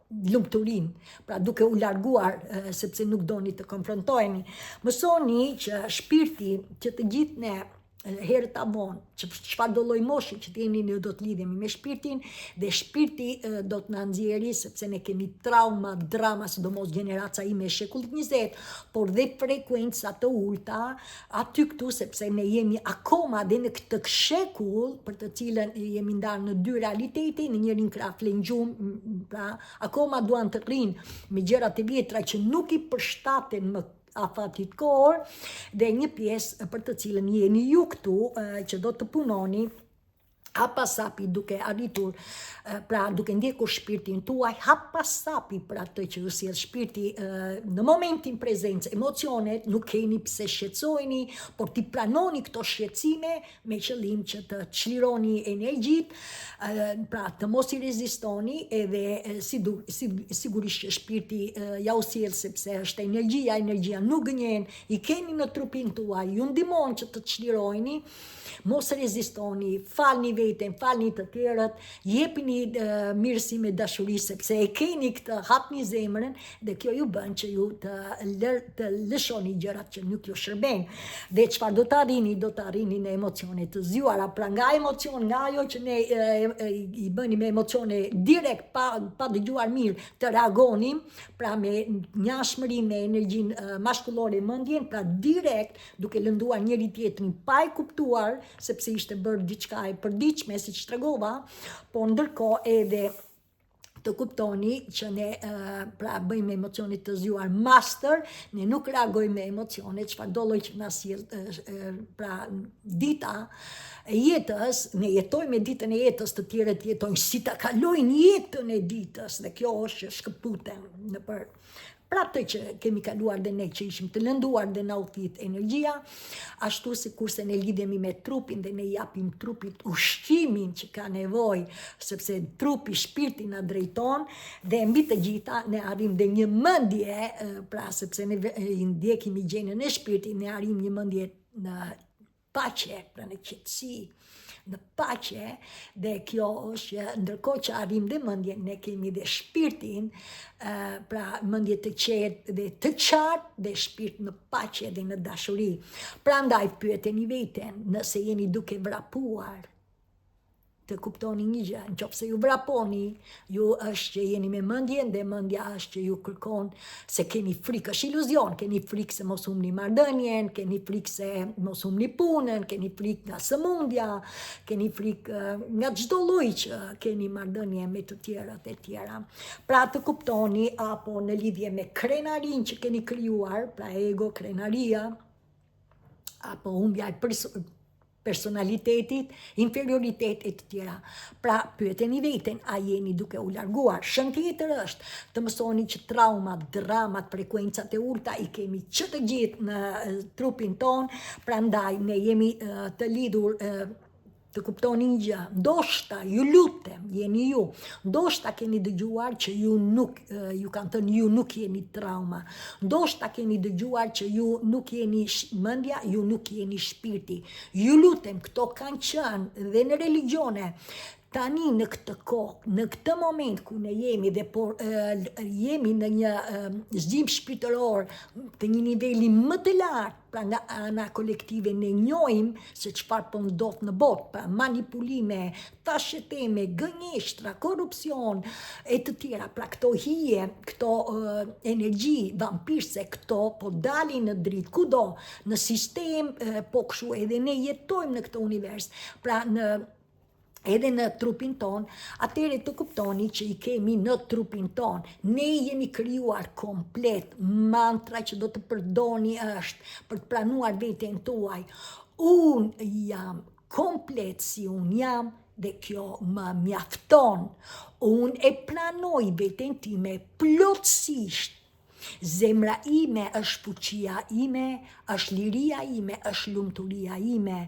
lumturin, pra duke u larguar sepse nuk doni të konfrontojni. Mësoni që shpirti që të gjithë ne herët a vonë, që çfarë do lloj moshi që të jeni, ne do të lidhemi me shpirtin, dhe shpirti do të na nxjerrë, sepse ne kemi trauma, drama, sidomos gjeneraca ime e shekullit 20, por dhe frekuenca të ulta aty këtu, sepse ne jemi akoma dhe në këtë shekull për të cilën jemi ndarë në dy realitete, në njërin krah flen gjumë, pra akoma duan të rrinë me gjërat e vjetra që nuk i përshtaten më afatit kohor, dhe një pjesë për të cilën jeni ju këtu që do të punoni hapasapi duke arritur, pra duke ndjekur shpirtin tuaj, hapasapi për atë që ju sjell shpirti në momentin prezencë, emocionet, nuk keni pse shqetësoheni, por ti pranoni këto shqetësime me qëllim që të çlironi energjitë, pra të mos i rezistoni, edhe sigurisht që shpirti ja u sjell sepse është energjia nuk gënjen, i keni në trupin tuaj, ju ndihmon që të çlirojeni, mos rezistoni, falni veten, falni të tjerët, jepini mirësi me dashuri, sepse e keni këtë, hapni zemrën, dhe kjo ju bën që ju të lëshoni gjërat që nuk ju shërbejnë. Dhe çfarë do të arrini? Do të arrini në emocione të zgjuara, pra nga emocion, nga ajo që ne i bëni me emocione direkt, pa dëgjuar mirë, të reagonim, pra me ngjashmëri me energjinë maskullore mendjen, pra direkt duke lënduar njëri tjetrin pa e kuptuar, sepse ishte bërë diçka e përditshme, siç tregova, po ndërkohë edhe të kuptoni që ne pra bëjmë emocione të zgjuar master, ne nuk reagojmë me emocione, çfarëdo lloj që na sjell pra dita e jetës, ne jetojmë me ditën e jetës, të tjerët jetojnë si ta kalojnë jetën e ditës, dhe kjo është shkëputen nëpër pra të që kemi kaluar dhe ne që ishim të lënduar dhe na u thith energjia, ashtu si kurse ne lidhemi me trupin dhe ne japim trupit ushqimin që ka nevojë, sepse trupi, shpirti na drejton, dhe mbi të gjitha ne arrim dhe një mendje, pra sepse ne i ndjekim gjendjen e shpirtit, ne arrim një mendje në paqe, pra në qetësi, në paqe, dhe kjo është që ndërkohë që arrim dhe mendjen, ne kemi dhe shpirtin, pra mendje të qetë dhe të qartë, dhe shpirt në paqe dhe në dashuri. Prandaj pyeteni veten nëse jeni duke vrapuar, të kuptoni një gjë, nëse ju vraponi, ju është që jeni me mendjen, dhe mendja është që ju kërkon se keni frikë, është iluzion, keni frikë se mos humni marrëdhënien, keni frikë se mos humni punën, keni frikë nga sëmundja, keni frikë nga çdo lloj që keni marrëdhënie me të tjerët e tjera. Pra të kuptoni, apo në lidhje me krenarin që keni krijuar, pra ego, krenaria, apo humbja e personalitetit, inferioritet e të tjera. Pra, pyeteni veten, a jeni duke u larguar? Shën tjetër është të mësoni që traumat, dramat, frekuencat e ulta i kemi që të gjithë në trupin ton, prandaj ne jemi të lidhur, të kuptoni një gjë, ndoshta ju lutem, jeni ju, ndoshta keni dëgjuar që ju kanë thënë ju nuk jeni trauma, ndoshta keni dëgjuar që ju nuk jeni mendja, ju nuk jeni shpirti. Ju lutem, këto kanë qenë dhe në religione Tani në këtë kohë, në këtë moment ku ne jemi dhe jemi në një zgjim shpirtëror të një niveli më të lartë, pra nga ana kolektive ne njohim se çfarë po ndodh në botë, pra manipulime, tasheteme, gënjeshtra, korrupsion e të tjera, pra këto hije, këto energji vampirse, këto po dalin në dritë kudo, në sistem, po kështu edhe ne jetojmë në këtë univers, pra edhe në trupin ton, atëre të kuptoni që i kemi në trupin ton. Ne jemi krijuar komplet. Mantra që do të përdorni është për të pranuar veten tuaj. Unë jam komplet si unë jam dhe kjo më mjafton. Unë e pranoj veten time plotësisht. Zemra ime është fuqia ime, është liria ime, është lumturia ime.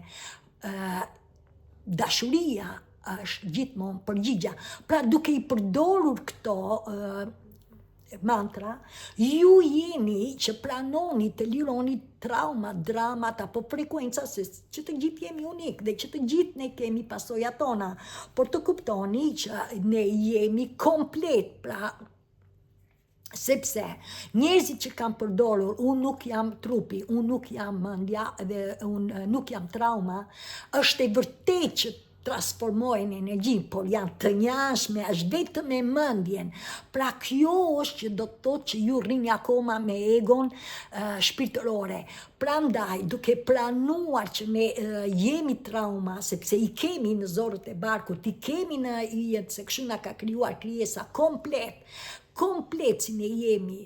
Dashuria është gjithmonë përgjigja. Pra duke I përdorur këto mantra, ju jeni që pranoni të lironi trauma, dramat apo frekuenca, se që të gjithë jemi unik dhe që të gjithë ne kemi pasojat tona, por të kuptoni që ne jemi komplet, pra sepse njerëzit që kam përdorur, unë nuk jam trupi, unë nuk jam mendja dhe unë nuk jam trauma, është e vërtet që transformojnë energji, por janë të njanshme, është vetëm e mendjen. Pra kjo është që do të thotë që ju rrini akoma me egon shpirtërore. Prandaj, duke pranuar që ne jemi trauma, sepse I kemi në zorët e barkut, I kemi në jetë, se kështu na ka krijuar krijesa komplet si ne jemi,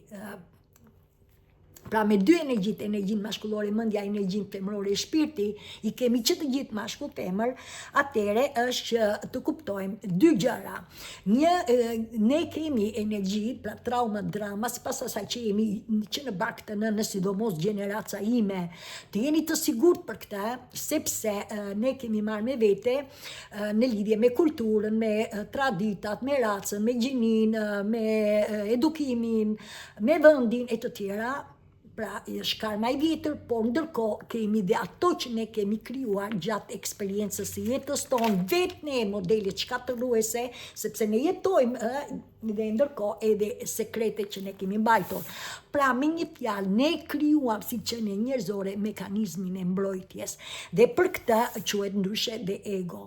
pra me dy energjit, energjin mashkullore, mendja, energjin femërore e shpirti, I kemi që të gjithë mashkull femër, atëre është që të kuptojmë dy gjëra. Ne kemi energji, pra trauma, drama, sipas asaj që jemi që në bark të nënës, sidomos gjeneraca ime, të jeni të sigurt për këtë, sepse ne kemi marrë me vete në lidhje me kulturën, me traditat, me racën, me gjinin, me edukimin, me vendin e të tjera. Pra, është karma I vjetër, por ndërkohë kemi dhe ato që ne kemi krijuar gjatë eksperiencës së jetës tonë, vetë ne modelet shkatërruese, sepse ne jetojmë dhe ndërkohë edhe sekrete që ne kemi mbajtur. Pra, me një fjalë, ne krijuam si qenie njerëzore mekanizmin e mbrojtjes. Dhe për këtë quhet ndryshe dhe ego.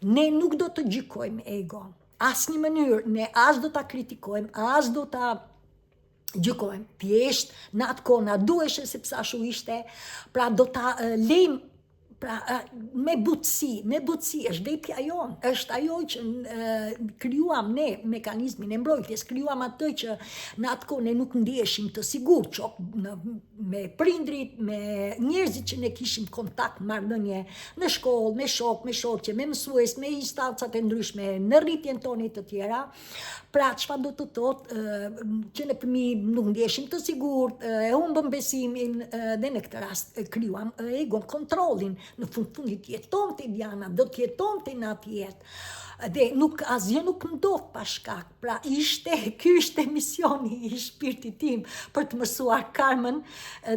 Ne nuk do të gjykojmë ego. Asnjë mënyrë, ne as do ta kritikojmë, as do ta gjykojmë, thjesht në atë kohë na duheshe sepse ashtu ishte, pra do ta lejmë, pra me butësi, është vetja jonë, është ajo që krijuam ne mekanizmin e mbrojtjes, krijuam atë që në atë kohë ne nuk ndiheshim të sigurt, me prindrit, me njerëzit që ne kishim kontakt, marrëdhënie në shkollë, me shok, me shoqe, me mësues, me instancat e ndryshme, në rritjen tonë e të tjera. Pra, çfarë do të thotë që ne fëmijë nuk ndiheshim të sigurt, e humbëm besimin dhe në këtë rast krijuam egon, kontrollin. Në fundit jetonte Diana, do të jetonte në atë jetë. Dhe asgjë nuk ndodh pa shkak. Pra ky ishte misioni I shpirtit tim për të mësuar karmën,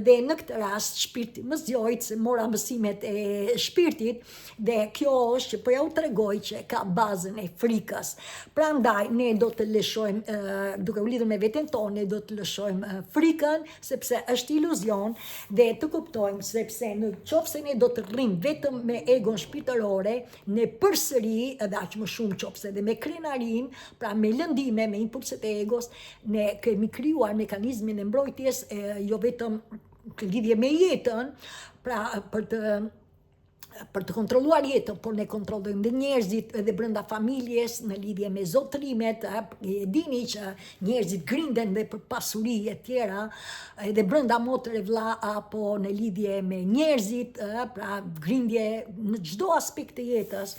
dhe në këtë rast shpirti më zgjoi se mora mësimet e shpirtit, dhe kjo është që po ja u tregoj që ka bazën e frikës. Prandaj ne do të lëshojmë, duke u lidhur me veten tonë, do të lëshojmë frikën, sepse është iluzion, dhe të kuptojmë sepse në qofse ne do të rrim vetëm me egon shpirtërore, ne përsëri edhe aq më shumë qofse dhe me krenarin, pra me lëndime, me impulset e egos, ne kemi krijuar mekanizmin e mbrojtjes, jo vetëm në lidhje me jetën, pra për të kontrolluar jetën, por ne kontrollojmë dhe njerëzit edhe brenda familjes në lidhje me zotrimet, e dini që njerëzit grinden dhe për pasuri e tjera, edhe brenda motër e vlla apo në lidhje me njerëzit, pra grindje në çdo aspekt të jetës,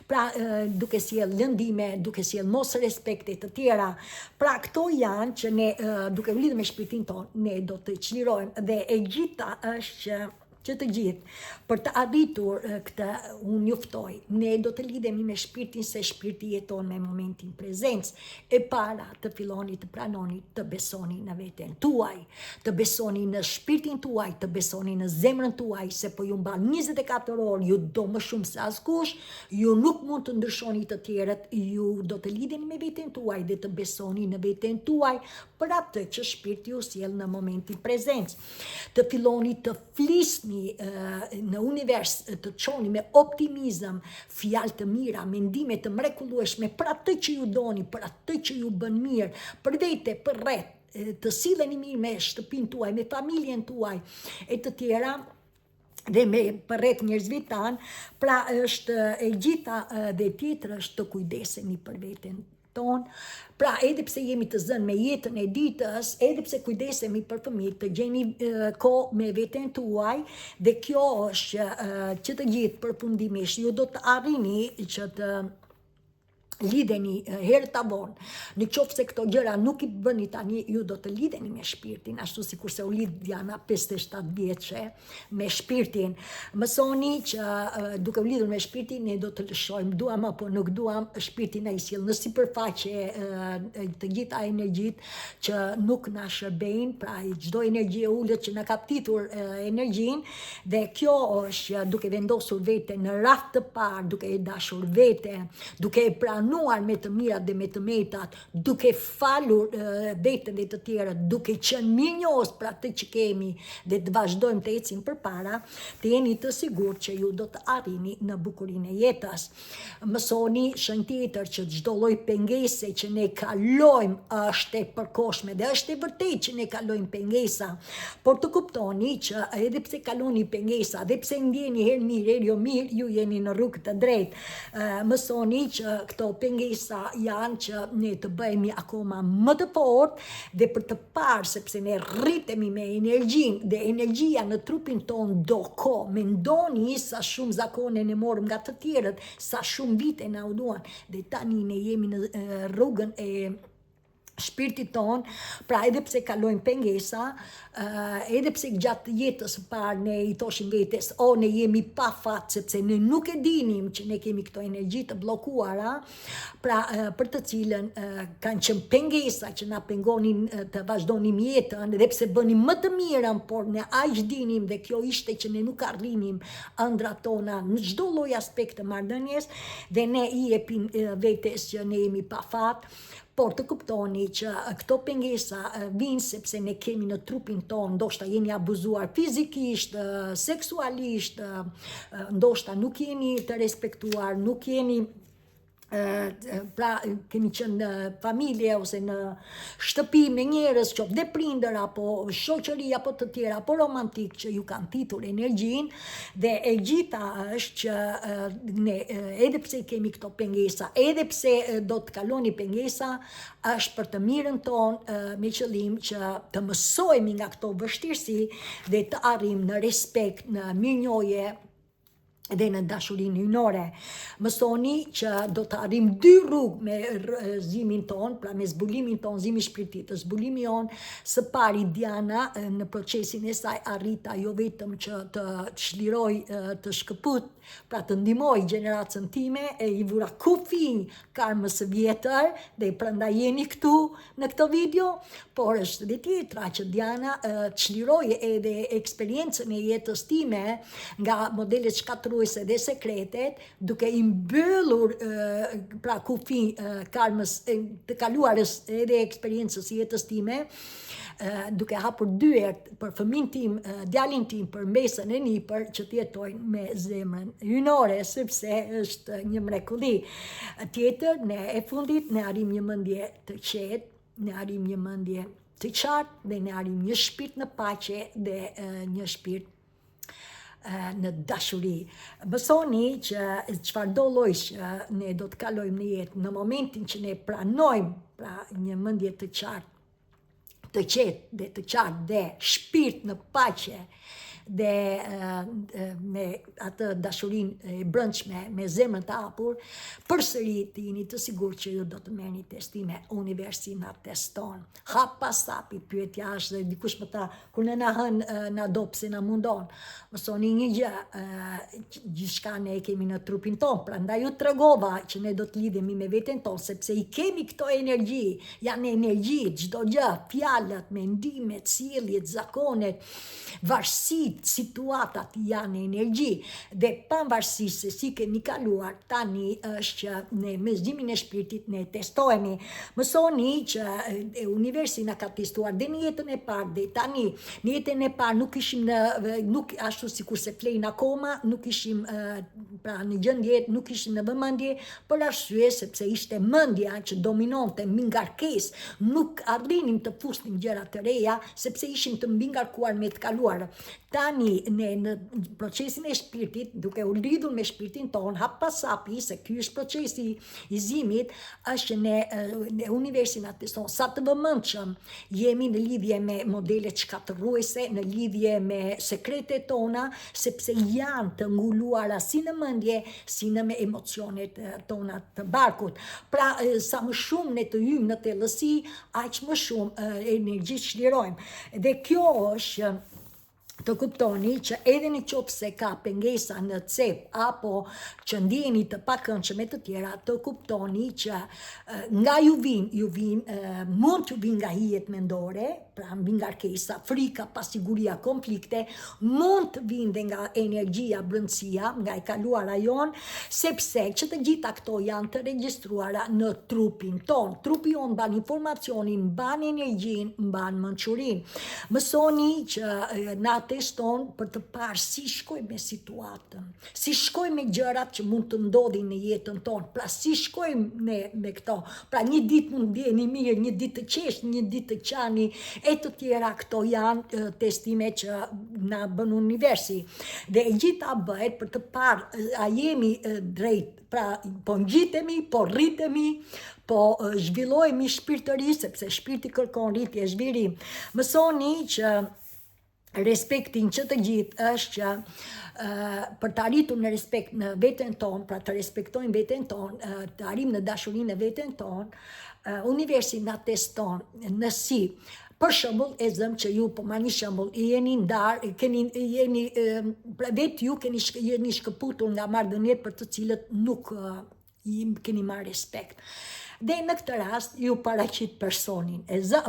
pra duke sjell lëndime, duke sjell mos respekte të tjera. Pra këto janë që ne duke u lidhur me shpirtin tonë, ne do të çlirojmë, dhe e gjitha është që të gjithë, për të arritur këtë, unë juftoj, ne do të lidhemi me shpirtin se shpirti jeton me momentin prezencë. E para të filloni të pranoni, të besoni në veten tuaj, të besoni në shpirtin tuaj, të besoni në zemrën tuaj, se po ju mban 24 orë, ju do më shumë se askush, ju nuk mund të ndryshoni të tjerët, ju do të lidheni me veten tuaj dhe të besoni në veten tuaj për atë që shpirti ju sjell në momentin prezencë. Të filloni të flisni në univers, të çoni me optimizëm, fjalë të mira, mendime të mrekullueshme për atë që ju doni, për atë që ju bën mirë, për vete, për rreth, të silleni mirë me shtëpinë tuaj, me familjen tuaj e të tjera dhe me përreth njerëzve tanë. Pra është e gjitha dhe tjetër është të kujdeseni për veten tonë. Pra edhe pse jemi të zënë me jetën e ditës, edhe pse kujdesemi për fëmijët, të gjeni kohë me veten tuaj, dhe kjo është që të gjithë përfundimisht ju do të arrini që të lidheni herë ta vonë. Në qoftë se këto gjëra nuk i bëni tani, ju do të lidheni me shpirtin, ashtu sikur se u lidh Diana 57 vjeçe me shpirtin. Mësoni që duke u lidhur me shpirtin ne do të lëshojmë, duam apo nuk duam, shpirti na i sjell në sipërfaqe të gjitha energjitë që nuk na shërbejnë, pra çdo energji e ulët që na ka ptitur energjinë, dhe kjo është duke vendosur veten në radh të parë, duke e dashur veten, duke e pranuar me të mirat dhe me të metat, duke falur veten dhe të tjerët, duke qenë mirënjohës për atë që kemi dhe të vazhdojmë të ecim përpara, të jeni të sigurt që ju do të arrini në bukurinë e jetës. Mësoni shenjë tjetër që çdo lloj pengese që ne kalojmë është e përkohshme dhe është e vërtetë që ne kalojmë pengesa, por të kuptoni që edhe pse kaloni pengesa, edhe pse ndjeni herë mirë, herë jo mirë, ju jeni në rrugë të drejtë. Mësoni që këto pengesa janë që ne të bëhemi akoma më të fortë dhe për të parë, sepse ne rritemi me energjinë dhe energjia në trupin ton do kohë. Mendoni sa shumë zakone ne morëm nga të tjerët, sa shumë vite na u duan, dhe tani ne jemi në rrugën e shpirtit ton. Pra edhe pse kalojmë pengesa, edhe pse gjatë jetës së parë ne i thoshim vetes, ne jemi pa fat, sepse ne nuk e dinim që ne kemi këto energji të bllokuara, pra për të cilën kanë qenë pengesa që na pengonin të vazhdonim jetën, edhe pse bënim më të mirën, por ne aq dinim, dhe kjo ishte që ne nuk arrinim ëndrat tona në çdo lloj aspekt të marrëdhënies, dhe ne i jepim vetes që ne jemi pa fat. Por të kuptoni që këto pengesa vinë sepse ne kemi në trupin ton, ndoshta jeni abuzuar fizikisht, seksualisht, ndoshta nuk jeni të respektuar, nuk jeni pra kemi qenë në familje ose në shtëpi me njerëz, qoftë dhe prindër apo shoqëri apo të tjera, apo romantik, që ju kanë thitur energjinë, dhe e gjitha është që ne edhe pse kemi këto pengesa, edhe pse do të kaloni pengesa, është për të mirën tonë, me qëllim që të mësojmë nga këto vështirësi dhe të arrijmë në respekt, në mirënjohje dhe në dashurinë hyjnore. Mësoni që do të arrim 2 rrugë me zimin ton, pra me zbulimin ton, zimi shpirtit, zbulimi jon. Së pari Diana në procesin e saj arrita jo vetëm që të çliroj, të shkëput, pra të ndihmoj gjeneracën time, e i vura kufi karmës së vjetër, dhe prandaj jeni këtu në këtë video, por është dhe tjetra që Diana çliroi edhe eksperiencën e jetës time nga modelet shkatërruese dhe sekretet, duke i mbyllur pra kufi karmës të kaluarës edhe eksperiencës së jetës time, duke hapur dyert për fëmin tim, djalin tim, për mbesën e nipër, që të jetojnë me zemrën hyjnore, sepse është një mrekulli. Tjetër, ne e fundit, ne arrim një mendje të qetë, ne arrim një mendje të qartë, dhe ne arrim një shpirt në paqe dhe një shpirt në dashuri. Mësoni që çfarëdo lloj ne do të kalojmë në jetë, në momentin që ne pranojmë pra një mendje të qartë, të qetë dhe të qartë dhe shpirt në paqe dhe me atë dashurinë e brendshme, me zemrën të hapur, përsëri të jeni të sigurt që ju do të merrni testime, universi na teston. Hap pas hapi, pyetja është dhe dikush më tha, kur ne na hën na do pse na mundon. Mësoni një gjë, gjithçka ne e kemi në trupin ton, prandaj ju tregova që ne do të lidhemi me veten ton, sepse i kemi këto energji, janë energji, çdo gjë, fjalët, mendimet, sjelljet, zakonet, varësit, situatat janë energji, dhe pavarësisht se si kemi kaluar, tani është që ne me zgjimin e shpirtit ne testohemi. Mësoni që universi na ka testuar dhe në jetën e parë dhe tani. Në jetën e parë nuk ishim nuk ashtu sikur se flejnë akoma, nuk ishim pra në gjendje, nuk ishim në vëmendje, për arsye sepse ishte mendja që dominonte mbi ngarkesë, nuk arrinim të fusnim gjëra të reja sepse ishim të mbi ngarkuar me të kaluar. Tani ne në procesin e shpirtit, duke u lidhur me shpirtin ton, hap pas hapi, se ky është procesi i zimit, është që ne universin ateston sa të vëmendshëm jemi në lidhje me modelet shkatërruese, në lidhje me sekretet tona, sepse janë të nguluara si në mendje, si në me emocionet tona të barkut. Pra, sa më shumë ne të hyjmë në thellësi, aq më shumë energji çlirojmë. Dhe kjo është të kuptoni që edhe në qoftë se ka pengesa në cep apo që ndjeni të pakëndshëm e të tjera, të kuptoni që nga ju vinë, mund të vinë nga hijet mendore, pra mbi ngarkesa, frika, pasiguria, konflikte, mund të vinë dhe nga energjia, brendësia, nga e kaluara jon, sepse që të gjitha këto janë të regjistruara në trupin ton. Trupi jon mban informacionin, mban energjin, mban mençurin. Mësoni që na teston për të parë si shkoj me situatën, si shkoj me gjërat që mund të ndodhin në jetën tonë, pra si shkojmë me këto, pra një ditë mund ndjeni mirë, një ditë të qesh, një ditë të qani, e të tjera. Këto janë testime që na bën universi, dhe e gjitha bëhet për të parë a jemi drejt, pra po ngjitemi, po rritemi, po zhvillohemi shpirtërisht, sepse shpirti kërkon rritje, zhvillim. Mësoni që respektin që të gjithë është që për të arritur në respekt në veten tonë, pra të respektojmë veten tonë, të arrim në dashurinë e veten tonë, universi na teston në si. Për shembull, e zëm që ju, po marrni shembull, jeni ndarë, vetë ju jeni shkëputur nga marrëdhëniet për të cilët nuk keni marrë respekt. Dhe në këtë rast, ju paraqit personin.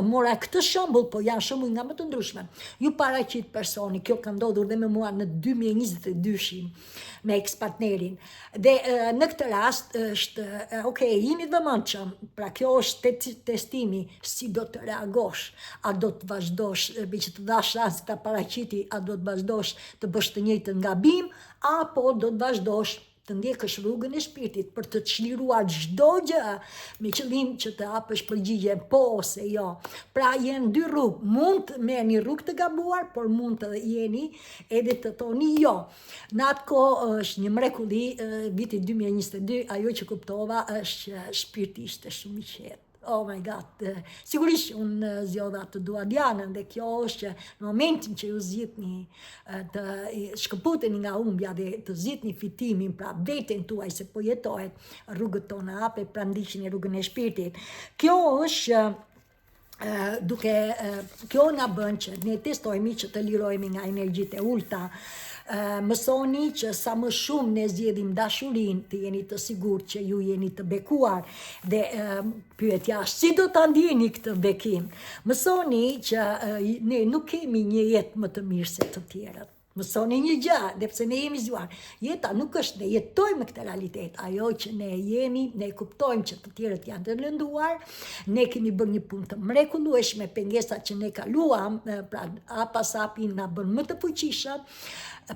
Mora këtë shembull, po janë shembull nga më të ndryshme. Ju paraqit personi, kjo ka ndodhur dhe me mua në 2022 me ex-partnerin. Dhe në këtë rast është, jeni të vëmendshëm, pra kjo është testimi, si do të reagosh, a do të vazhdosh, me që të dash shans ta paraqiti, a do të vazhdosh të bësh të njëjtën gabim, apo do të vazhdosh të ndjekësh rrugën e shpirtit për të çliruar çdo gjë me qëllim që të hapësh përgjigjen po ose jo. Pra janë dy rrugë, mund të merrni rrugë të gabuar, por mund të jeni edhe të thoni jo. Në atë kohë është një mrekulli, viti 2022, ajo që kuptova është që shpirti ishte shumë i qetë. Oh my God, sigurisht unë zgjodha të dua Dianën, dhe kjo është që në momentin që ju zgjidhni të shkëputeni nga humbja dhe të zgjidhni fitimin, pra veten tuaj se po jetohet, rrugët tona hape, pra ndiqni rrugën e shpirtit. Kjo është kjo na bën që ne testojmë që të lirohemi nga energjitë e ulta. Mësoni që sa më shumë ne zgjedhim dashurinë, të jeni të sigurt që ju jeni të bekuar, dhe pyetja është si do ta ndjeni këtë bekim. Mësoni që ne nuk kemi një jetë më të mirë se të tjerët. Mësoni një gjë, dhe pse ne jemi zgjuar. Jeta nuk është, ne jetojmë këtë realitet. Ajo që ne jemi, ne kuptojmë që të tjerët janë të lënduar, ne kemi bërë një punë të mrekullueshme, pengesat që ne kaluam, pra pas hapi na bën më të fuqishëm,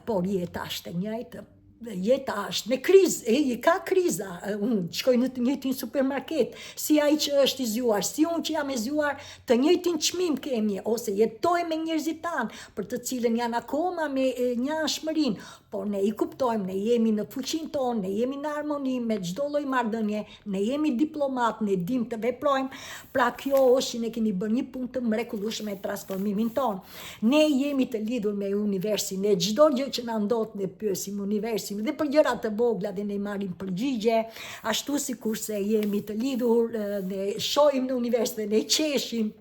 por jeta është e njëjtë. Jeta është me krizë, ka kriza, unë shkoj në të njëjtin supermarket, si ai që është i zgjuar, si unë që jam e zgjuar, të njëjtin çmim kemi, ose jetojmë me njerëzit tanë, për të cilën janë akoma me njohshmërinë, por ne I kuptojmë, ne jemi në fuqin tonë, ne jemi në harmoni me çdo lloj marrëdhënie, ne jemi diplomat, ne dim të veprojmë, pra kjo është që ne kemi bërë një punë të mrekullueshme me transformimin tonë. Ne jemi të lidhur me universin, ne çdo gjë që na ndodh ne pyesim universin dhe për gjëra të vogla dhe ne marrim përgjigje, ashtu sikurse jemi të lidhur, ne shohim në univers dhe ne qeshim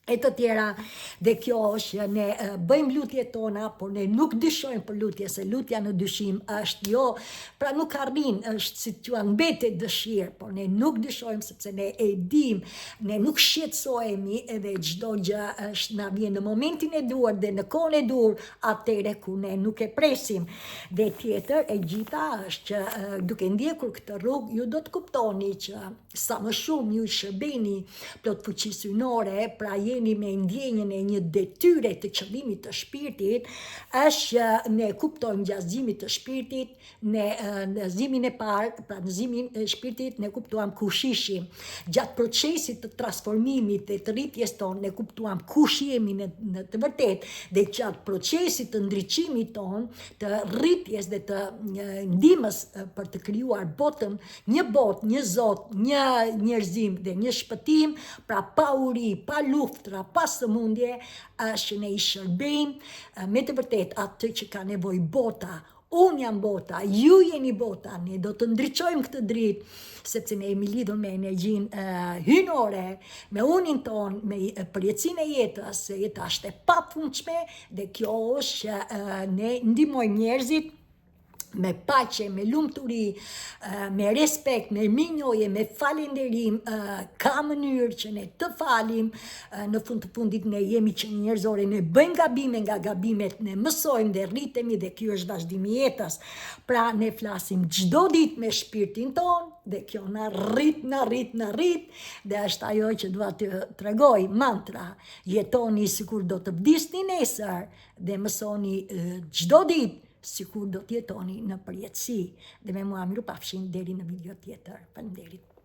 e të tjera, dhe kjo është ne bëjmë lutjet tona, por ne nuk dyshojmë për lutje, se lutja në dyshim është jo, pra nuk arrin, është si t'ju mbetet dëshirë, por ne nuk dyshojmë sepse ne e dim, ne nuk shqetësohemi edhe çdo gjë është na vjen në momentin e duhur dhe në kohën e duhur, atëre ku ne nuk e presim. Dhe tjetër e gjitha është që duke ndjekur këtë rrugë, ju do të kuptoni që sa më shumë ju shërbeni plot fuqi synore, pra jeni me ndjenjën e një detyre të qëllimit të shpirtit, është që ne kuptojmë gjasëzimit të shpirtit, ne në zimin e parë, pra në zimin e shpirtit ne kuptuam kush ishim. Gjatë procesit të transformimit dhe të rritjes tonë, ne kuptuam kush jemi në të vërtetë, dhe gjatë procesit të ndriçimit tonë, të rritjes dhe të ndihmës për të krijuar botën, një botë, një Zot, një njerëzim dhe një shpëtim, pra pa uri, pa luftra, pa sëmundje, është që ne I shërbejmë me të vërtetë atë që ka nevojë bota. Unë jam bota, ju jeni bota, ne do të ndriçojmë këtë dritë, sepse ne jemi lidhur me energjinë hyjnore, me unin ton, me përjetësinë e jetës, se jeta është e pafundshme, dhe kjo është që ne ndihmojmë njerëzit me paqe, me lumturi, me respekt, me mirënjohje, me falënderim, ka mënyrë që ne të falim, në fund të fundit ne jemi që njerëzore, ne bëjmë gabime, nga gabimet ne mësojmë dhe rritemi, dhe kjo është vazhdimi I jetës. Pra ne flasim çdo ditë me shpirtin ton, dhe kjo na rrit, dhe është ajo që dua të tregoj, mantra, jetoni sikur do të vdisni nesër, dhe mësoni çdo ditë sikur do të jetoni në përjetësi. Dhe me mua mirupafshim deri në video tjetër. Faleminderit.